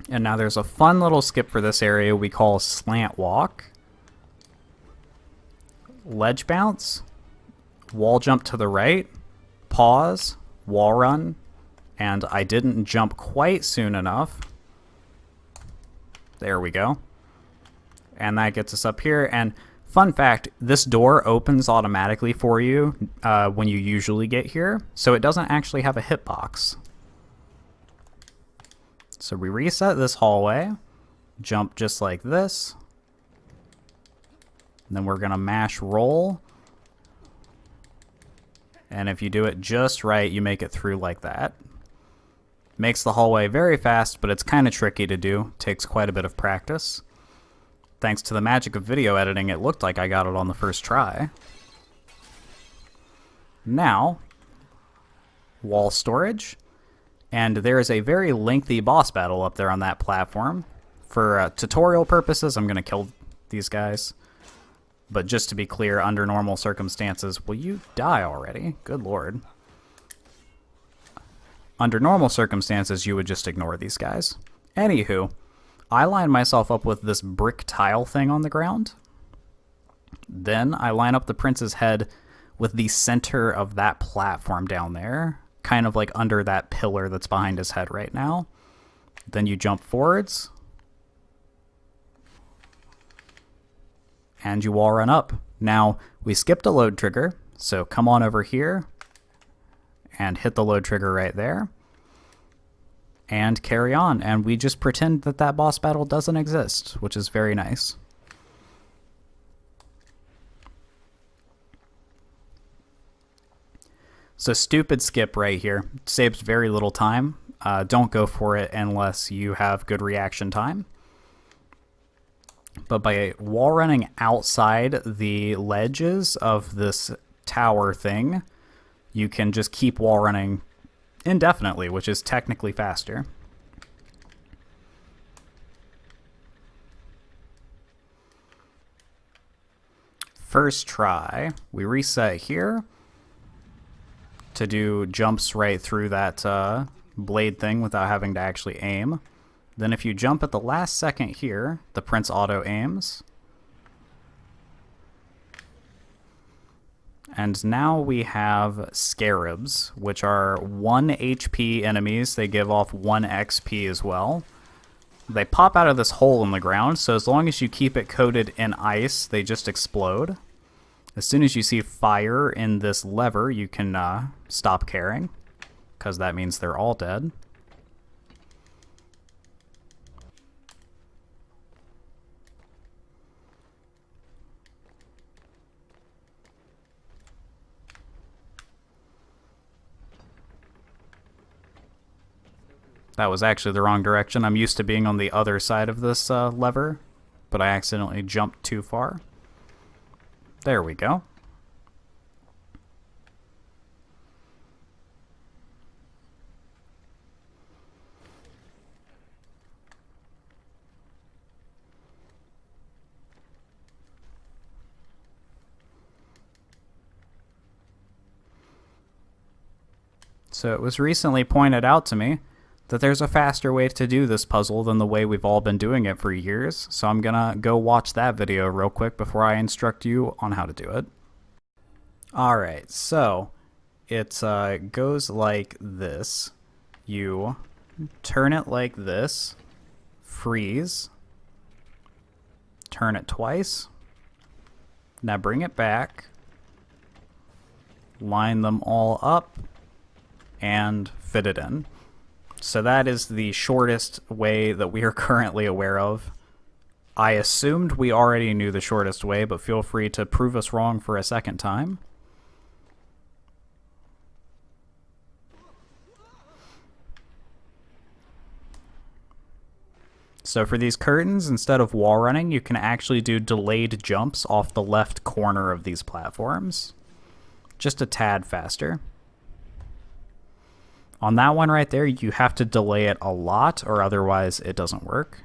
And now there's a fun little skip for this area we call Slant Walk. Ledge bounce, wall jump to the right, pause, wall run, and I didn't jump quite soon enough. There we go. And that gets us up here. And fun fact, this door opens automatically for you when you usually get here, so it doesn't actually have a hitbox. So we reset this hallway, jump just like this, and then we're gonna mash roll, and if you do it just right, you make it through like that. Makes the hallway very fast, but it's kind of tricky to do. Takes quite a bit of practice. Thanks to the magic of video editing, it looked like I got it on the first try. Now, wall storage. And there is a very lengthy boss battle up there on that platform. For tutorial purposes, I'm going to kill these guys. But just to be clear, under normal circumstances, will you die already? Good lord. Under normal circumstances, you would just ignore these guys. Anywho, I line myself up with this brick tile thing on the ground. Then I line up the prince's head with the center of that platform down there, kind of like under that pillar that's behind his head right now. Then you jump forwards, and you wall run up. Now, we skipped a load trigger, so come on over here and hit the load trigger right there, and carry on, and we just pretend that that boss battle doesn't exist, which is very nice. So stupid skip right here. Saves very little time. Don't go for it unless you have good reaction time. But by wall running outside the ledges of this tower thing, you can just keep wall running indefinitely, which is technically faster. First try, we reset here to do jumps right through that blade thing without having to actually aim. Then if you jump at the last second here, the prince auto aims. And now we have scarabs, which are 1 HP enemies. They give off 1 XP as well. They pop out of this hole in the ground, so as long as you keep it coated in ice, they just explode. As soon as you see fire in this lever, you can stop caring, because that means they're all dead. That was actually the wrong direction. I'm used to being on the other side of this lever, but I accidentally jumped too far. There we go. So it was recently pointed out to me that there's a faster way to do this puzzle than the way we've all been doing it for years, so I'm gonna go watch that video real quick before I instruct you on how to do it. Alright, so it goes like this. You turn it like this, freeze, turn it twice, now bring it back, line them all up, and fit it in. So that is the shortest way that we are currently aware of I assumed we already knew the shortest way, but feel free to prove us wrong for a second time. So for these curtains, instead of wall running, you can actually do delayed jumps off the left corner of these platforms. Just a tad faster. On that one right there, you have to delay it a lot, or otherwise it doesn't work.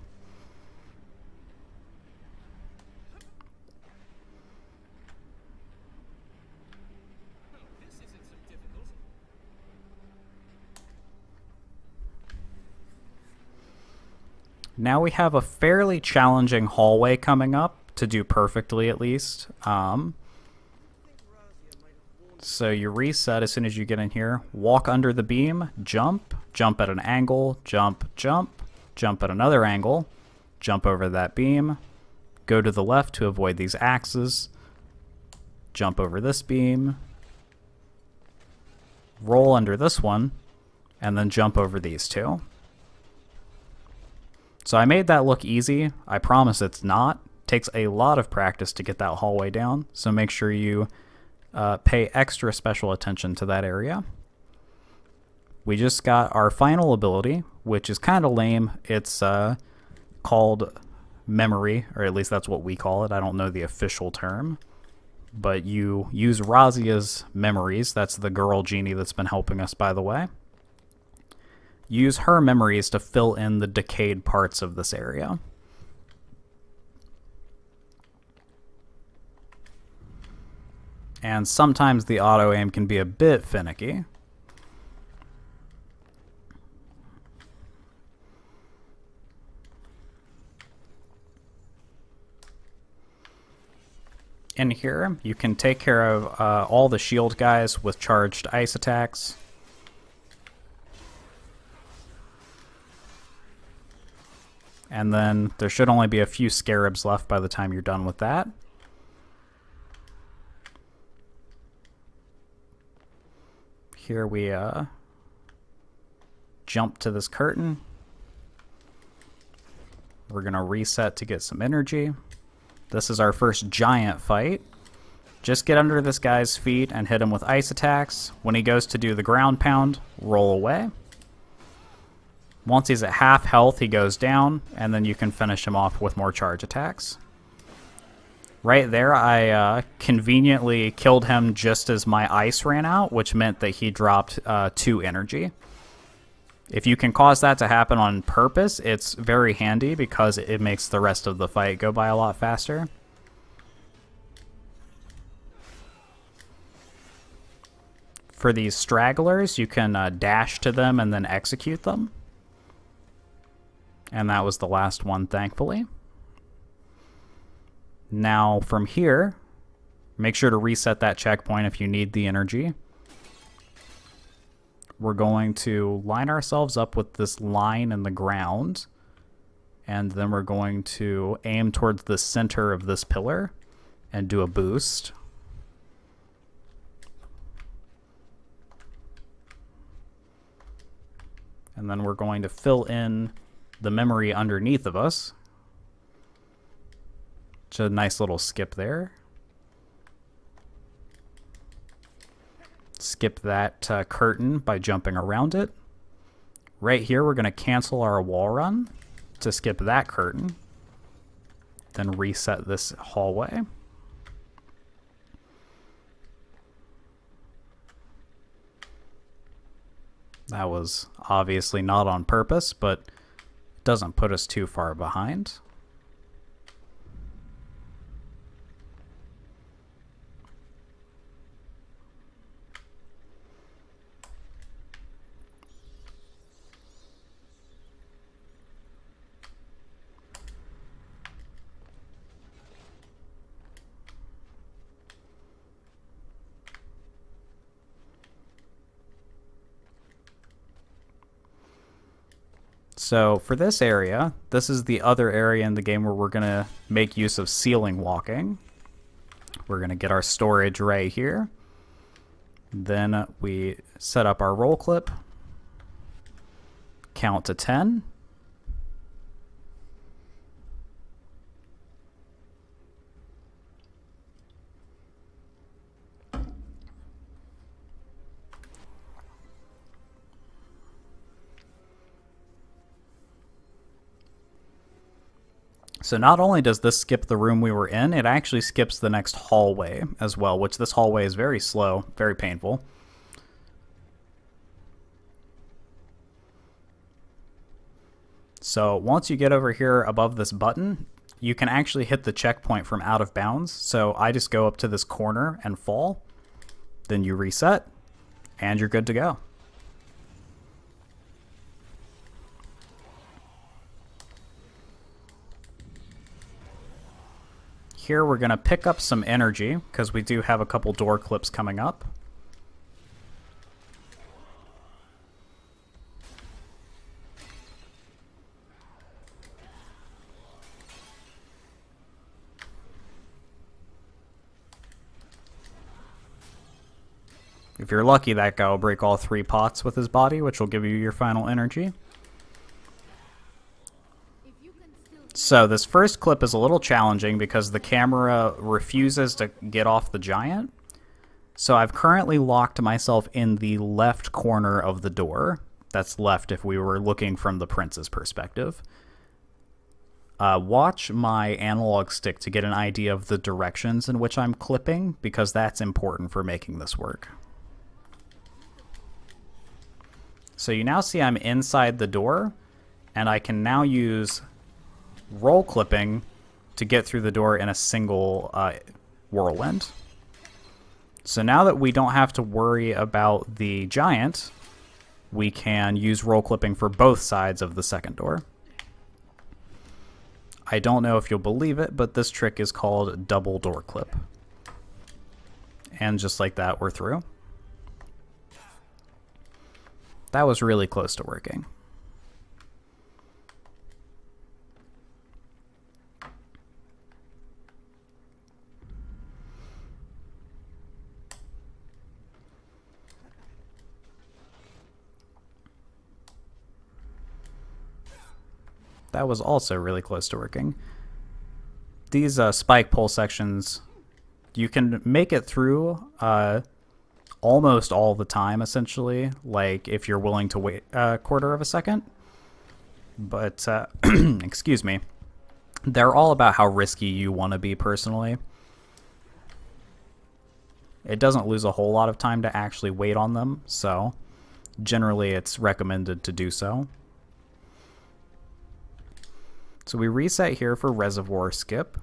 Now we have a fairly challenging hallway coming up, to do perfectly at least. So you reset as soon as you get in here, walk under the beam, jump, jump at an angle, jump, jump, jump at another angle, jump over that beam, go to the left to avoid these axes, jump over this beam, roll under this one, and then jump over these two. So I made that look easy. I promise it's not. It takes a lot of practice to get that hallway down, so make sure you pay extra special attention to that area. We just got our final ability, which is kind of lame. It's called memory, or at least that's what we call it. I don't know the official term. But you use Razia's memories. That's the girl genie that's been helping us, by the way. Use her memories to fill in the decayed parts of this area. And sometimes the auto aim can be a bit finicky. In here, you can take care of all the shield guys with charged ice attacks. And then there should only be a few scarabs left by the time you're done with that. Here we jump to this curtain. We're going to reset to get some energy. This is our first giant fight. Just get under this guy's feet and hit him with ice attacks. When he goes to do the ground pound, roll away. Once he's at half health, he goes down, and then you can finish him off with more charge attacks. Right there, I conveniently killed him just as my ice ran out, which meant that he dropped 2 energy. If you can cause that to happen on purpose, it's very handy because it makes the rest of the fight go by a lot faster. For these stragglers, you can dash to them and then execute them. And that was the last one, thankfully. Now from here, make sure to reset that checkpoint if you need the energy. We're going to line ourselves up with this line in the ground, and then we're going to aim towards the center of this pillar and do a boost. And then we're going to fill in the memory underneath of us. Just a nice little skip there. Skip that curtain by jumping around it. Right here, we're going to cancel our wall run to skip that curtain. Then reset this hallway. That was obviously not on purpose, but it doesn't put us too far behind. So for this area, this is the other area in the game where we're going to make use of ceiling walking. We're going to get our storage right here. Then we set up our roll clip, count to 10, So not only does this skip the room we were in, it actually skips the next hallway as well, which this hallway is very slow, very painful. So once you get over here above this button, you can actually hit the checkpoint from out of bounds. So I just go up to this corner and fall, then you reset, and you're good to go. Here we're going to pick up some energy because we do have a couple door clips coming up. If you're lucky, that guy will break all 3 pots with his body, which will give you your final energy. So this first clip is a little challenging because the camera refuses to get off the giant. So I've currently locked myself in the left corner of the door. That's left if we were looking from the prince's perspective. Watch my analog stick to get an idea of the directions in which I'm clipping, because that's important for making this work. So you now see I'm inside the door, and I can now use roll clipping to get through the door in a single whirlwind. So now that we don't have to worry about the giant, we can use roll clipping for both sides of the second door. I don't know if you'll believe it, but this trick is called double door clip. And just like that, we're through. That was really close to working. That was also really close to working. These spike pole sections, you can make it through almost all the time, essentially, like if you're willing to wait a quarter of a second. But, excuse me, they're all about how risky you want to be personally. It doesn't lose a whole lot of time to actually wait on them, so generally it's recommended to do so. So we reset here for reservoir skip.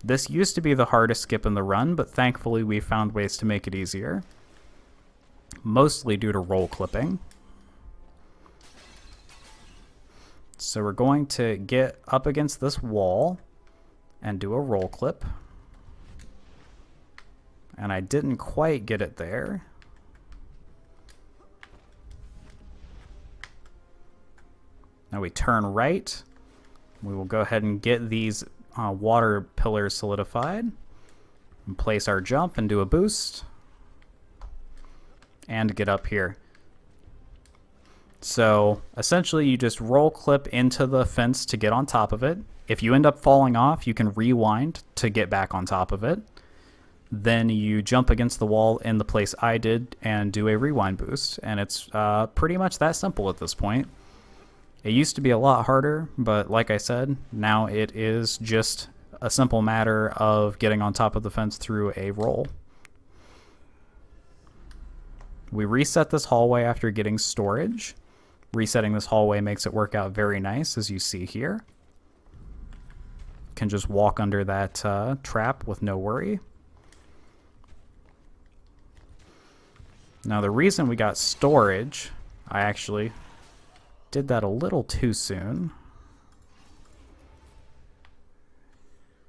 This used to be the hardest skip in the run, but thankfully we found ways to make it easier. Mostly due to roll clipping. So we're going to get up against this wall and do a roll clip. And I didn't quite get it there. Now we turn right. We will go ahead and get these water pillars solidified and place our jump and do a boost and get up here. So essentially you just roll clip into the fence to get on top of it. If you end up falling off, you can rewind to get back on top of it. Then you jump against the wall in the place I did and do a rewind boost. And it's pretty much that simple at this point. It used to be a lot harder, but like I said, now it is just a simple matter of getting on top of the fence through a roll. We reset this hallway after getting storage. Resetting this hallway makes it work out very nice, as you see here. Can just walk under that trap with no worry. Now the reason we got storage, I actually did that a little too soon.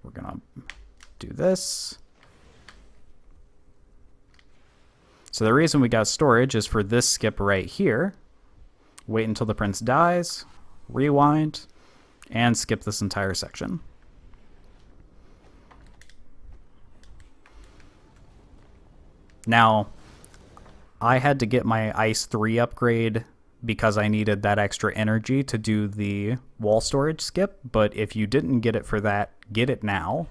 We're gonna do this. So the reason we got storage is for this skip right here. Wait until the prince dies, rewind, and skip this entire section. Now, I had to get my Ice 3 upgrade because I needed that extra energy to do the wall storage skip, but if you didn't get it for that, get it now,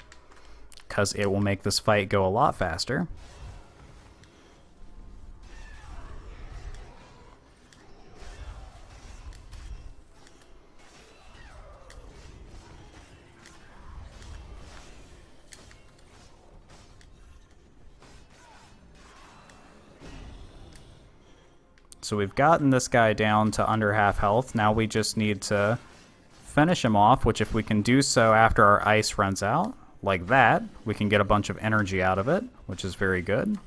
because it will make this fight go a lot faster. So we've gotten this guy down to under half health. Now we just need to finish him off, which if we can do so after our ice runs out, like that, we can get a bunch of energy out of it, which is very good.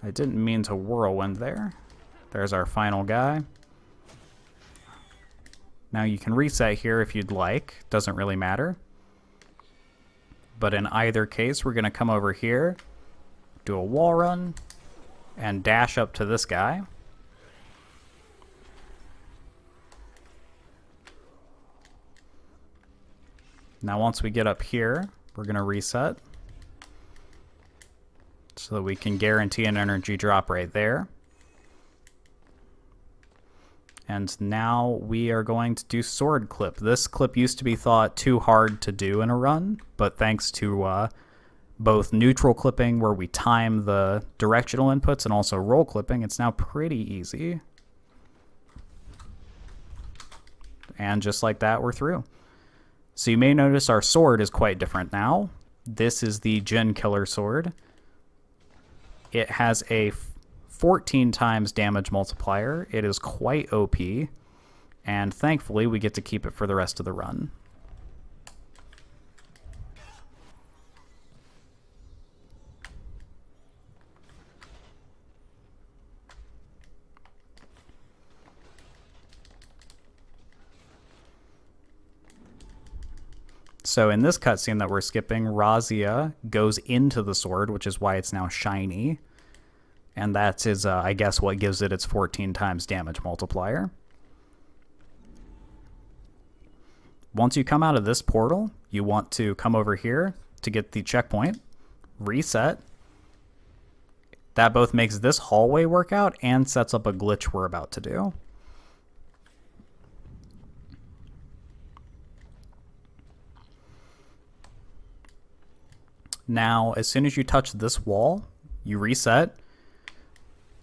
I didn't mean to whirlwind there. There's our final guy. Now you can reset here if you'd like. Doesn't really matter. But in either case, we're going to come over here, do a wall run, and dash up to this guy. Now once we get up here, we're going to reset so that we can guarantee an energy drop right there. And now we are going to do sword clip. This clip used to be thought too hard to do in a run, but thanks to both neutral clipping, where we time the directional inputs, and also roll clipping, it's now pretty easy. And just like that, we're through. So you may notice our sword is quite different now. This is the Gen Killer sword. It has a 14 times damage multiplier. It is quite OP, and thankfully we get to keep it for the rest of the run. So in this cutscene that we're skipping, Razia goes into the sword, which is why it's now shiny. And that is, I guess, what gives it its 14 times damage multiplier. Once you come out of this portal, you want to come over here to get the checkpoint, reset. That both makes this hallway work out and sets up a glitch we're about to do. Now, as soon as you touch this wall, you reset.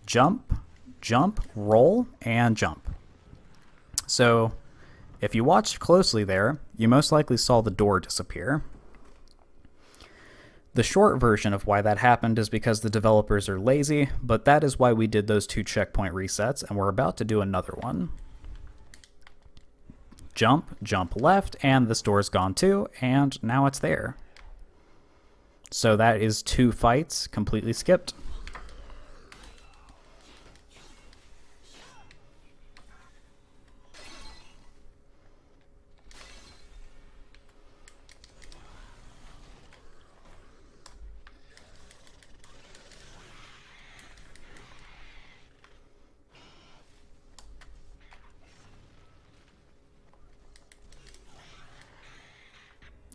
Jump, jump, roll, and jump. So if you watched closely there, you most likely saw the door disappear. The short version of why that happened is because the developers are lazy, but that is why we did those 2 checkpoint resets, and we're about to do another one. Jump, jump left, and this door's gone too, and now it's there. So that is 2 fights completely skipped.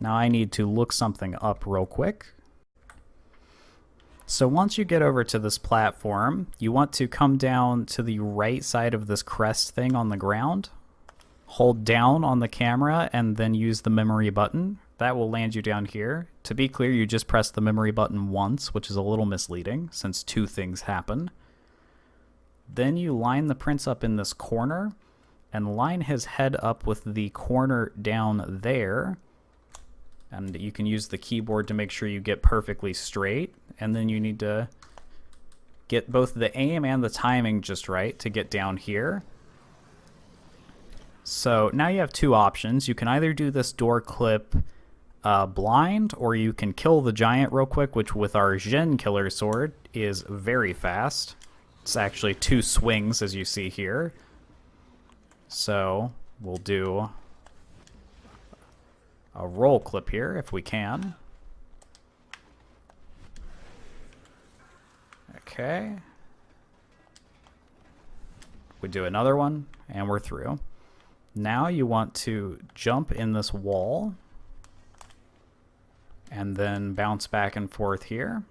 Now I need to look something up real quick. So once you get over to this platform, you want to come down to the right side of this crest thing on the ground, hold down on the camera, and then use the memory button. That will land you down here. To be clear, you just press the memory button once, which is a little misleading since 2 things happen. Then you line the prince up in this corner and line his head up with the corner down there. And you can use the keyboard to make sure you get perfectly straight. And then you need to get both the aim and the timing just right to get down here. So now you have 2 options. You can either do this door clip blind, or you can kill the giant real quick, which with our Gen Killer sword is very fast. It's actually 2 swings, as you see here. So we'll do a roll clip here if we can. Okay. We do another one, and we're through. Now you want to jump in this wall, and then bounce back and forth here.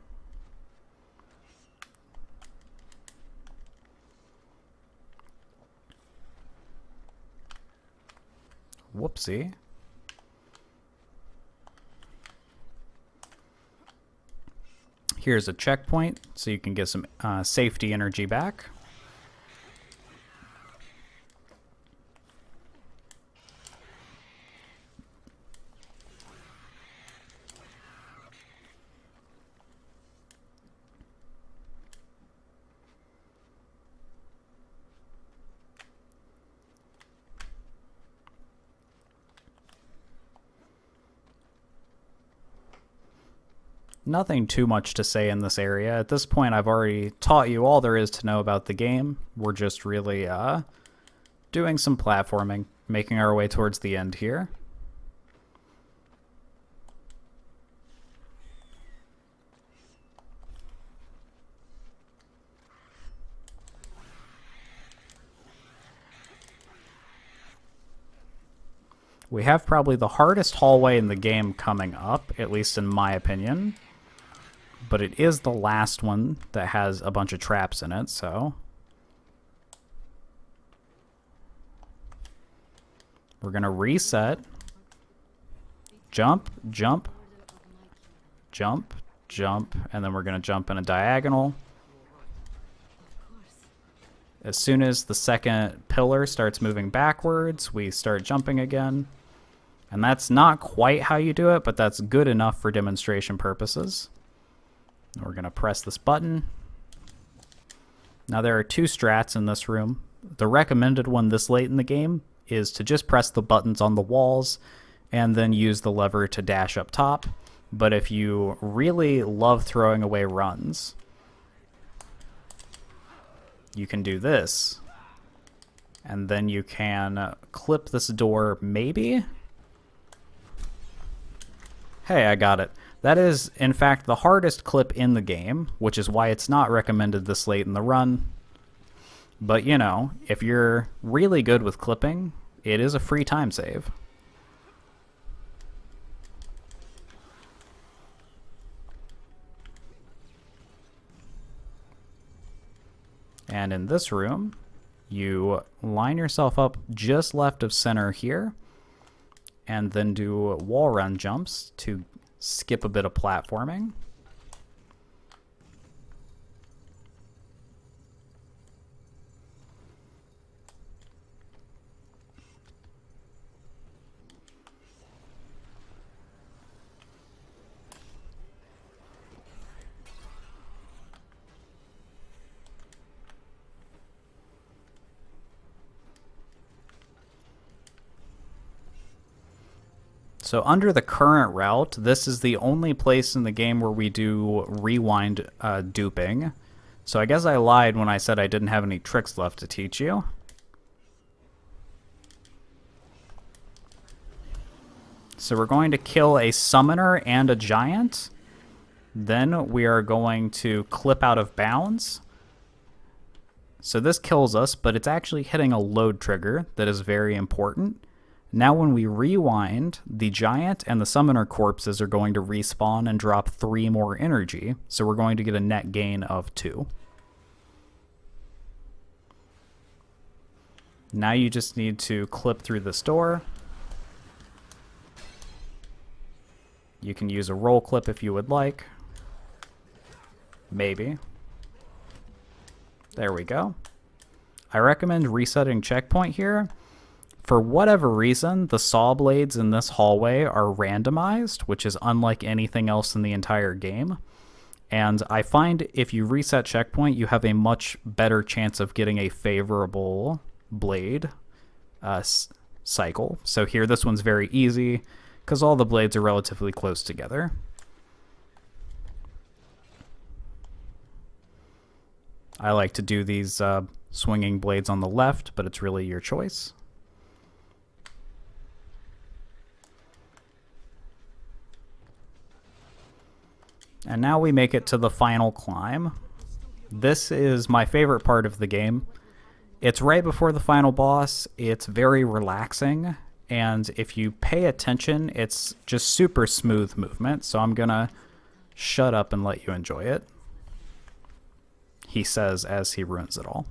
Whoopsie. Here's a checkpoint, so you can get some safety energy back. nothing too much to say in this area. At this point, I've already taught you all there is to know about the game. We're just really doing some platforming, making our way towards the end here. We have probably the hardest hallway in the game coming up, at least in my opinion. But it is the last one that has a bunch of traps in it, so... We're going to reset. Jump, jump, jump, jump, and then we're going to jump in a diagonal. As soon as the second pillar starts moving backwards, we start jumping again. And that's not quite how you do it, but that's good enough for demonstration purposes. And we're going to press this button. Now there are two strats in this room. The recommended one this late in the game is to just press the buttons on the walls and then use the lever to dash up top. But if you really love throwing away runs, you can do this. And then you can clip this door, maybe? Hey, I got it. That is, in fact, the hardest clip in the game, which is why it's not recommended this late in the run. But, you know, if you're really good with clipping, it is a free time save. And in this room, you line yourself up just left of center here, and then do wall run jumps to skip a bit of platforming. So under the current route, this is the only place in the game where we do rewind duping. So I guess I lied when I said I didn't have any tricks left to teach you. So we're going to kill a summoner and a giant. Then we are going to clip out of bounds. So this kills us, but it's actually hitting a load trigger that is very important. Now when we rewind, the giant and the summoner corpses are going to respawn and drop 3 more energy, so we're going to get a net gain of 2. Now you just need to clip through this door. You can use a roll clip if you would like. Maybe. There we go. I recommend resetting checkpoint here. For whatever reason, the saw blades in this hallway are randomized, which is unlike anything else in the entire game. And I find if you reset checkpoint, you have a much better chance of getting a favorable blade cycle. So here, this one's very easy because all the blades are relatively close together. I like to do these swinging blades on the left, but it's really your choice. And now we make it to the final climb. This is my favorite part of the game. It's right before the final boss. It's very relaxing. And if you pay attention, it's just super smooth movement. So I'm gonna shut up and let you enjoy it. He says as he ruins it all.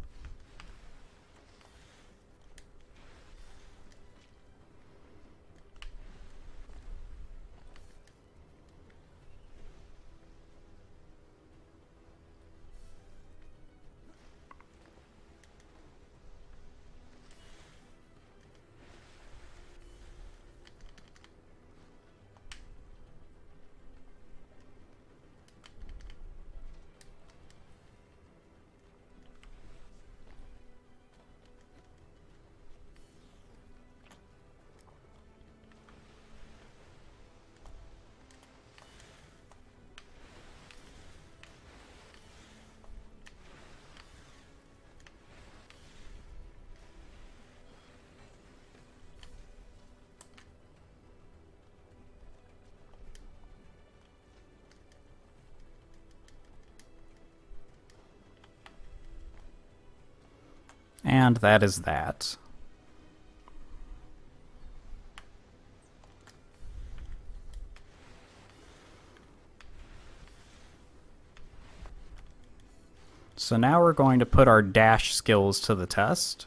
And that is that. So now we're going to put our dash skills to the test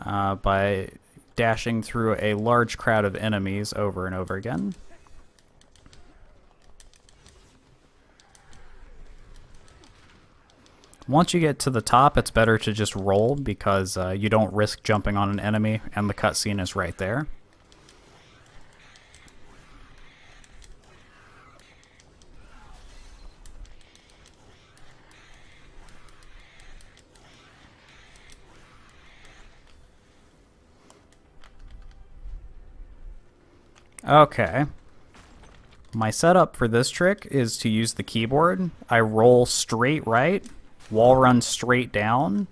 by dashing through a large crowd of enemies over and over again. Once you get to the top, it's better to just roll because you don't risk jumping on an enemy and the cutscene is right there. Okay. My setup for this trick is to use the keyboard. I roll straight right, wall run straight down,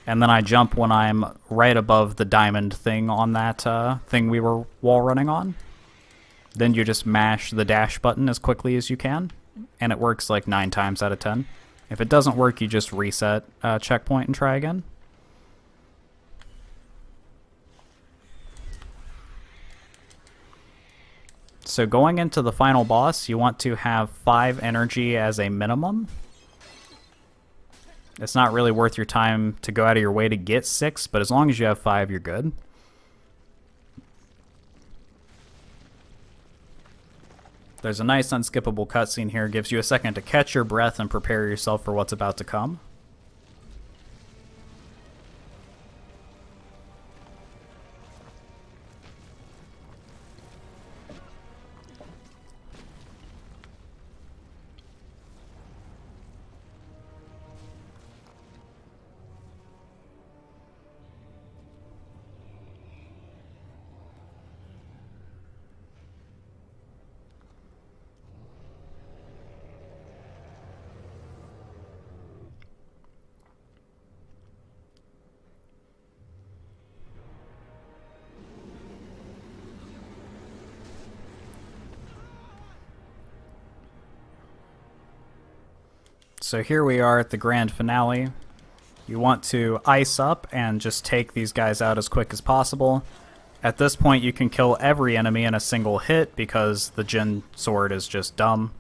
and then I jump when I'm right above the diamond thing on that thing we were wall running on. Then you just mash the dash button as quickly as you can, and it works like 9 times out of 10. If it doesn't work, you just reset checkpoint and try again. So going into the final boss, you want to have 5 energy as a minimum. It's not really worth your time to go out of your way to get 6, but as long as you have 5, you're good. There's a nice unskippable cutscene here. It gives you a second to catch your breath and prepare yourself for what's about to come. So here we are at the grand finale. You want to ice up and just take these guys out as quick as possible. At this point, you can kill every enemy in a single hit because the Jin sword is just dumb.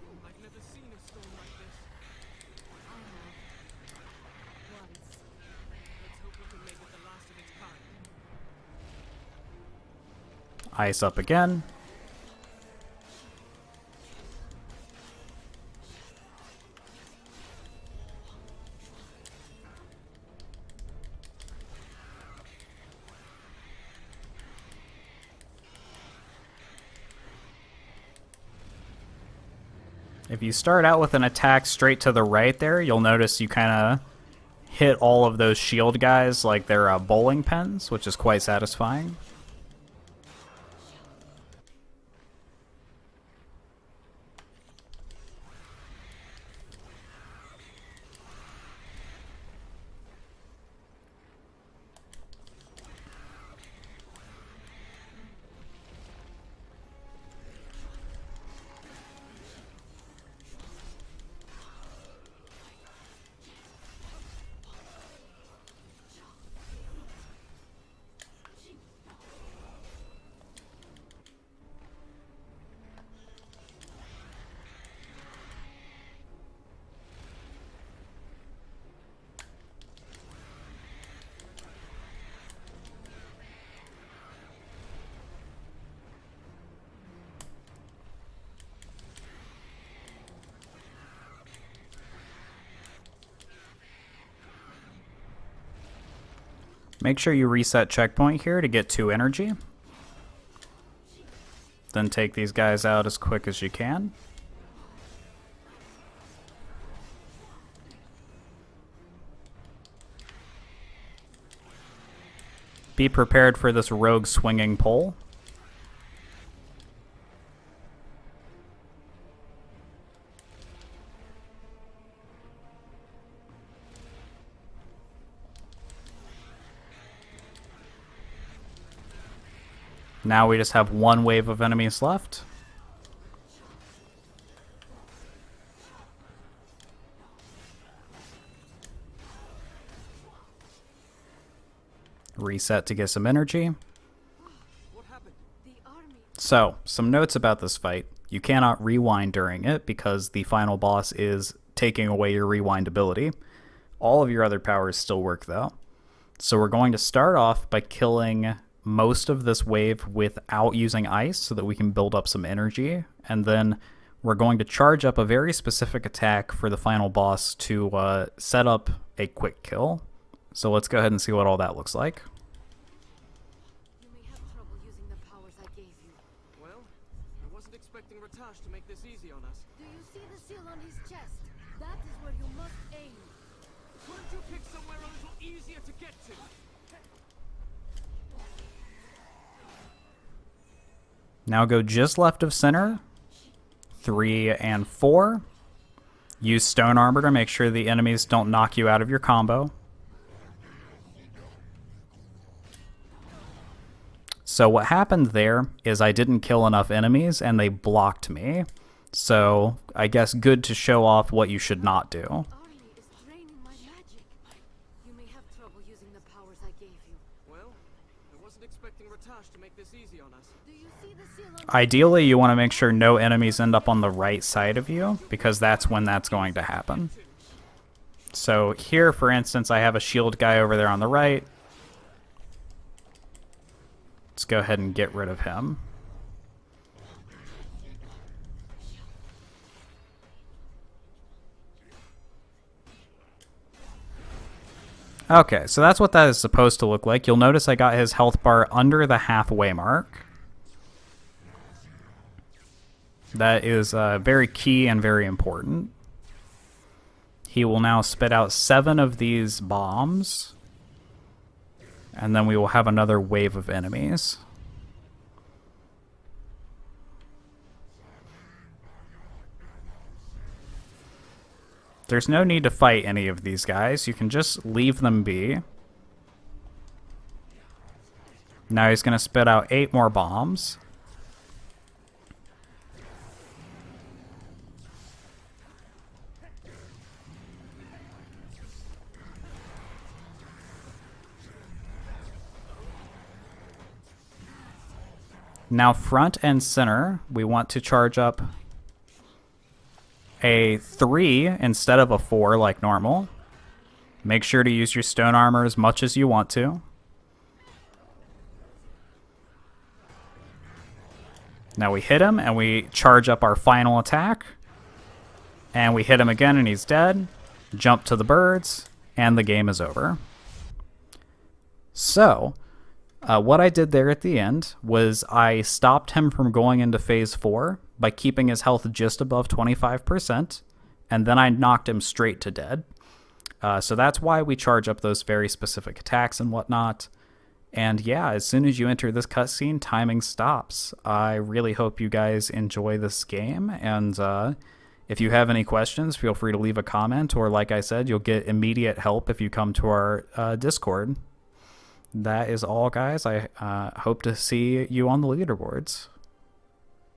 Ice up again. If you start out with an attack straight to the right there, you'll notice you kind of hit all of those shield guys like they're bowling pins, which is quite satisfying. Make sure you reset checkpoint here to get 2 energy. Then take these guys out as quick as you can. Be prepared for this rogue swinging pole. Now we just have 1 wave of enemies left. reset to get some energy. So, some notes about this fight. You cannot rewind during it because the final boss is taking away your rewind ability. All of your other powers still work though. So we're going to start off by killing most of this wave without using ice so that we can build up some energy, and then we're going to charge up a very specific attack for the final boss to set up a quick kill. So let's go ahead and see what all that looks like. You may have trouble using the powers I gave you. Well, I wasn't expecting Ratash to make this easy on us. Do you see the seal on his chest? That is where you must aim. Couldn't you pick somewhere a little easier to get to? Now go just left of center, 3 and 4. Use stone armor to make sure the enemies don't knock you out of your combo. So what happened there is I didn't kill enough enemies and they blocked me. So I guess good to show off what you should not do. Arnie is draining my magic. You may have trouble using the powers I gave you. Well, I wasn't expecting Ratash to make this easy on us. Do you see the seal on Ideally, you want to make sure no enemies end up on the right side of you, because that's when that's going to happen. So here, for instance, I have a shield guy over there on the right. Let's go ahead and get rid of him. Okay, so that's what that is supposed to look like. You'll notice I got his health bar under the halfway mark. That is very key and very important. He will now spit out 7 of these bombs. And then we will have another wave of enemies. There's no need to fight any of these guys. You can just leave them be. Now he's going to spit out 8 more bombs. Now front and center, we want to charge up a 3 instead of a 4 like normal. Make sure to use your stone armor as much as you want to. Now we hit him and we charge up our final attack. And we hit him again and he's dead. Jump to the birds and the game is over. So, what I did there at the end was I stopped him from going into phase 4 by keeping his health just above 25%, and then I knocked him straight to dead. So that's why we charge up those very specific attacks and whatnot. And yeah, as soon as you enter this cutscene, timing stops. I really hope you guys enjoy this game, and if you have any questions, feel free to leave a comment, or like I said, you'll get immediate help if you come to our Discord. That is all, guys. I hope to see you on the leaderboards.